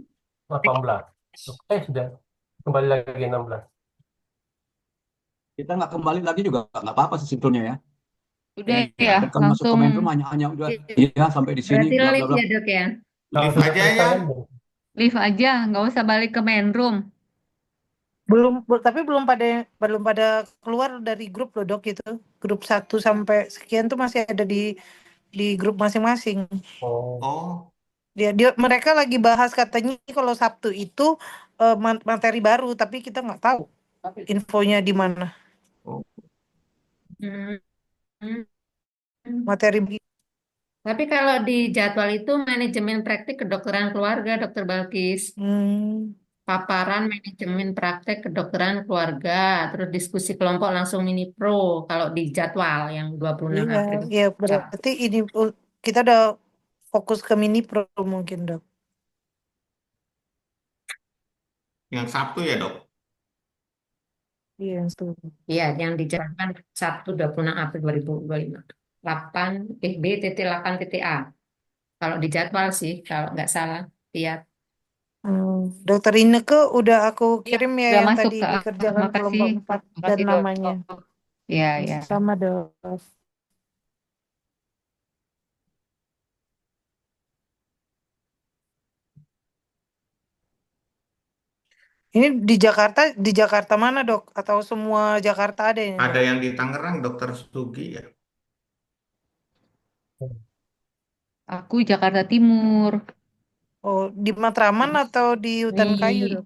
18. Sudah kembali lagi 16. Kita nggak kembali lagi juga nggak apa-apa sih sebetulnya ya. Udah Iya. ya, Kan masuk langsung. komen room hanya udah iya sampai di sini Berarti bla bla live bla. ya dok ya? Kalau Live sudah aja ya. selesai, Live aja, nggak usah balik ke main room. Tapi belum pada keluar dari grup loh dok itu. Grup 1 sampai sekian tuh masih ada di grup masing-masing. Oh, Mereka lagi bahas katanya kalau Sabtu itu materi baru, tapi kita nggak tahu infonya di mana. Hmm. Materi Tapi kalau di jadwal itu manajemen praktik kedokteran keluarga, Dokter Balkis. Paparan manajemen praktek kedokteran keluarga, terus diskusi kelompok langsung mini pro kalau di jadwal yang 26 April. Iya, berarti ini kita udah fokus ke mini pro mungkin dok. yang Sabtu ya dok? Iya, itu. Iya, yang dijadwalkan Sabtu 26 April 2025. 8B.8.A. Kalau di jadwal sih, kalau nggak salah, lihat. Dokter Ineke udah aku kirim ya Udah yang masuk tadi ke dikerjakan makasih. kelompok 4 dan Makasih, Dok. namanya. Iya, iya. Sama dok. Ini di Jakarta mana dok? Atau semua Jakarta ada ini? Ada yang di Tangerang, Dokter Sugi ya? Aku Jakarta Timur. Oh, di Matraman atau di Hutan Kayu dok?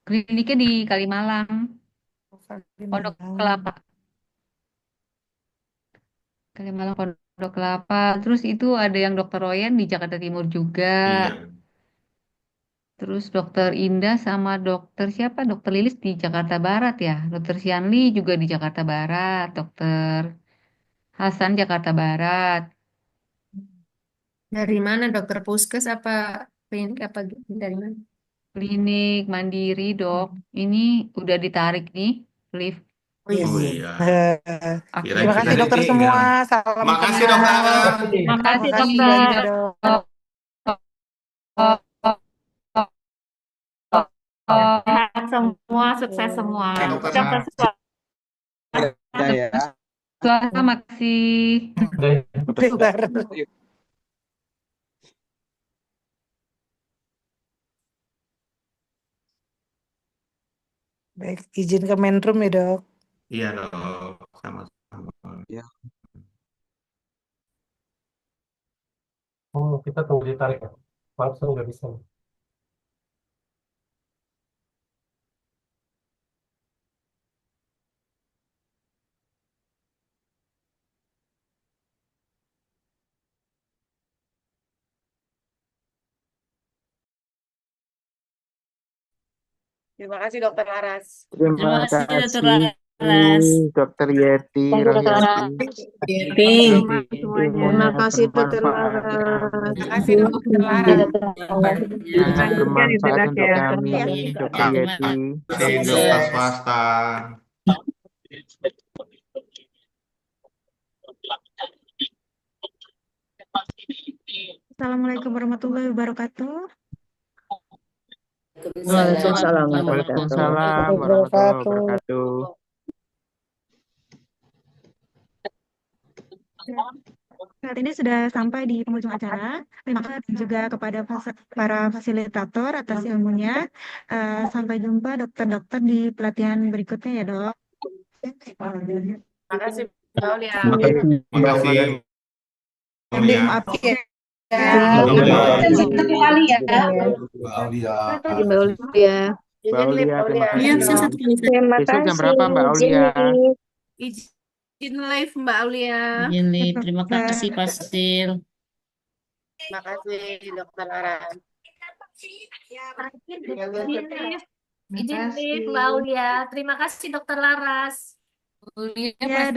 Kliniknya di Kalimalang. Pondok Kelapa. Kalimalang Pondok Kelapa. Terus itu ada yang Dokter Royan di Jakarta Timur juga. Iya. Terus Dokter Indah sama Dokter siapa? Dokter Lilis di Jakarta Barat ya. Dokter Sianli juga di Jakarta Barat. Dokter Hasan Jakarta Barat. Dari mana? Dokter Puskes apa klinik apa dari mana? Klinik Mandiri dok. Ini udah ditarik nih lift. Oh iya. Terima kasih dokter semua. Salam Makasih kenal. dokter. Makasih Makasih dokter. banyak dok. Sehat semua, sukses semua. Dokter Suara makasih. Baik, izin ke main room ya dok. Iya dok, sama-sama. Ya. Oh, kita tunggu ditarik ya. Langsung nggak bisa. Terima kasih Dokter Laras. Terima kasih Dokter kasih Laras. Dokter Yeti, Rohyati. Terima kasih Dokter Laras. Terima kasih Dokter Laras. Bermanfaat untuk kami, Dokter Yeti. Dokter swasta. Assalamualaikum warahmatullahi wabarakatuh. Waalaikumsalam warahmatullahi wabarakatuh. Saat ini sudah sampai di penghujung acara. Terima kasih juga kepada para fasilitator atas ilmunya. Sampai jumpa dokter-dokter di pelatihan berikutnya ya dok. Terima kasih Mbak Aulia. Terima kasih. Maaf ya. Satu kali ya. Mbak Aulia. Mbak Aulia. Mbak Aulia, terima kasih. Iya, saya satu kali. Besok jam berapa Mbak Aulia? Izin live Mbak Aulia. Izin live. Terima kasih Pak Sil. Terima kasih Dokter Laras. Izin live Mbak Aulia. Terima kasih Dokter Laras. Aulia Ya,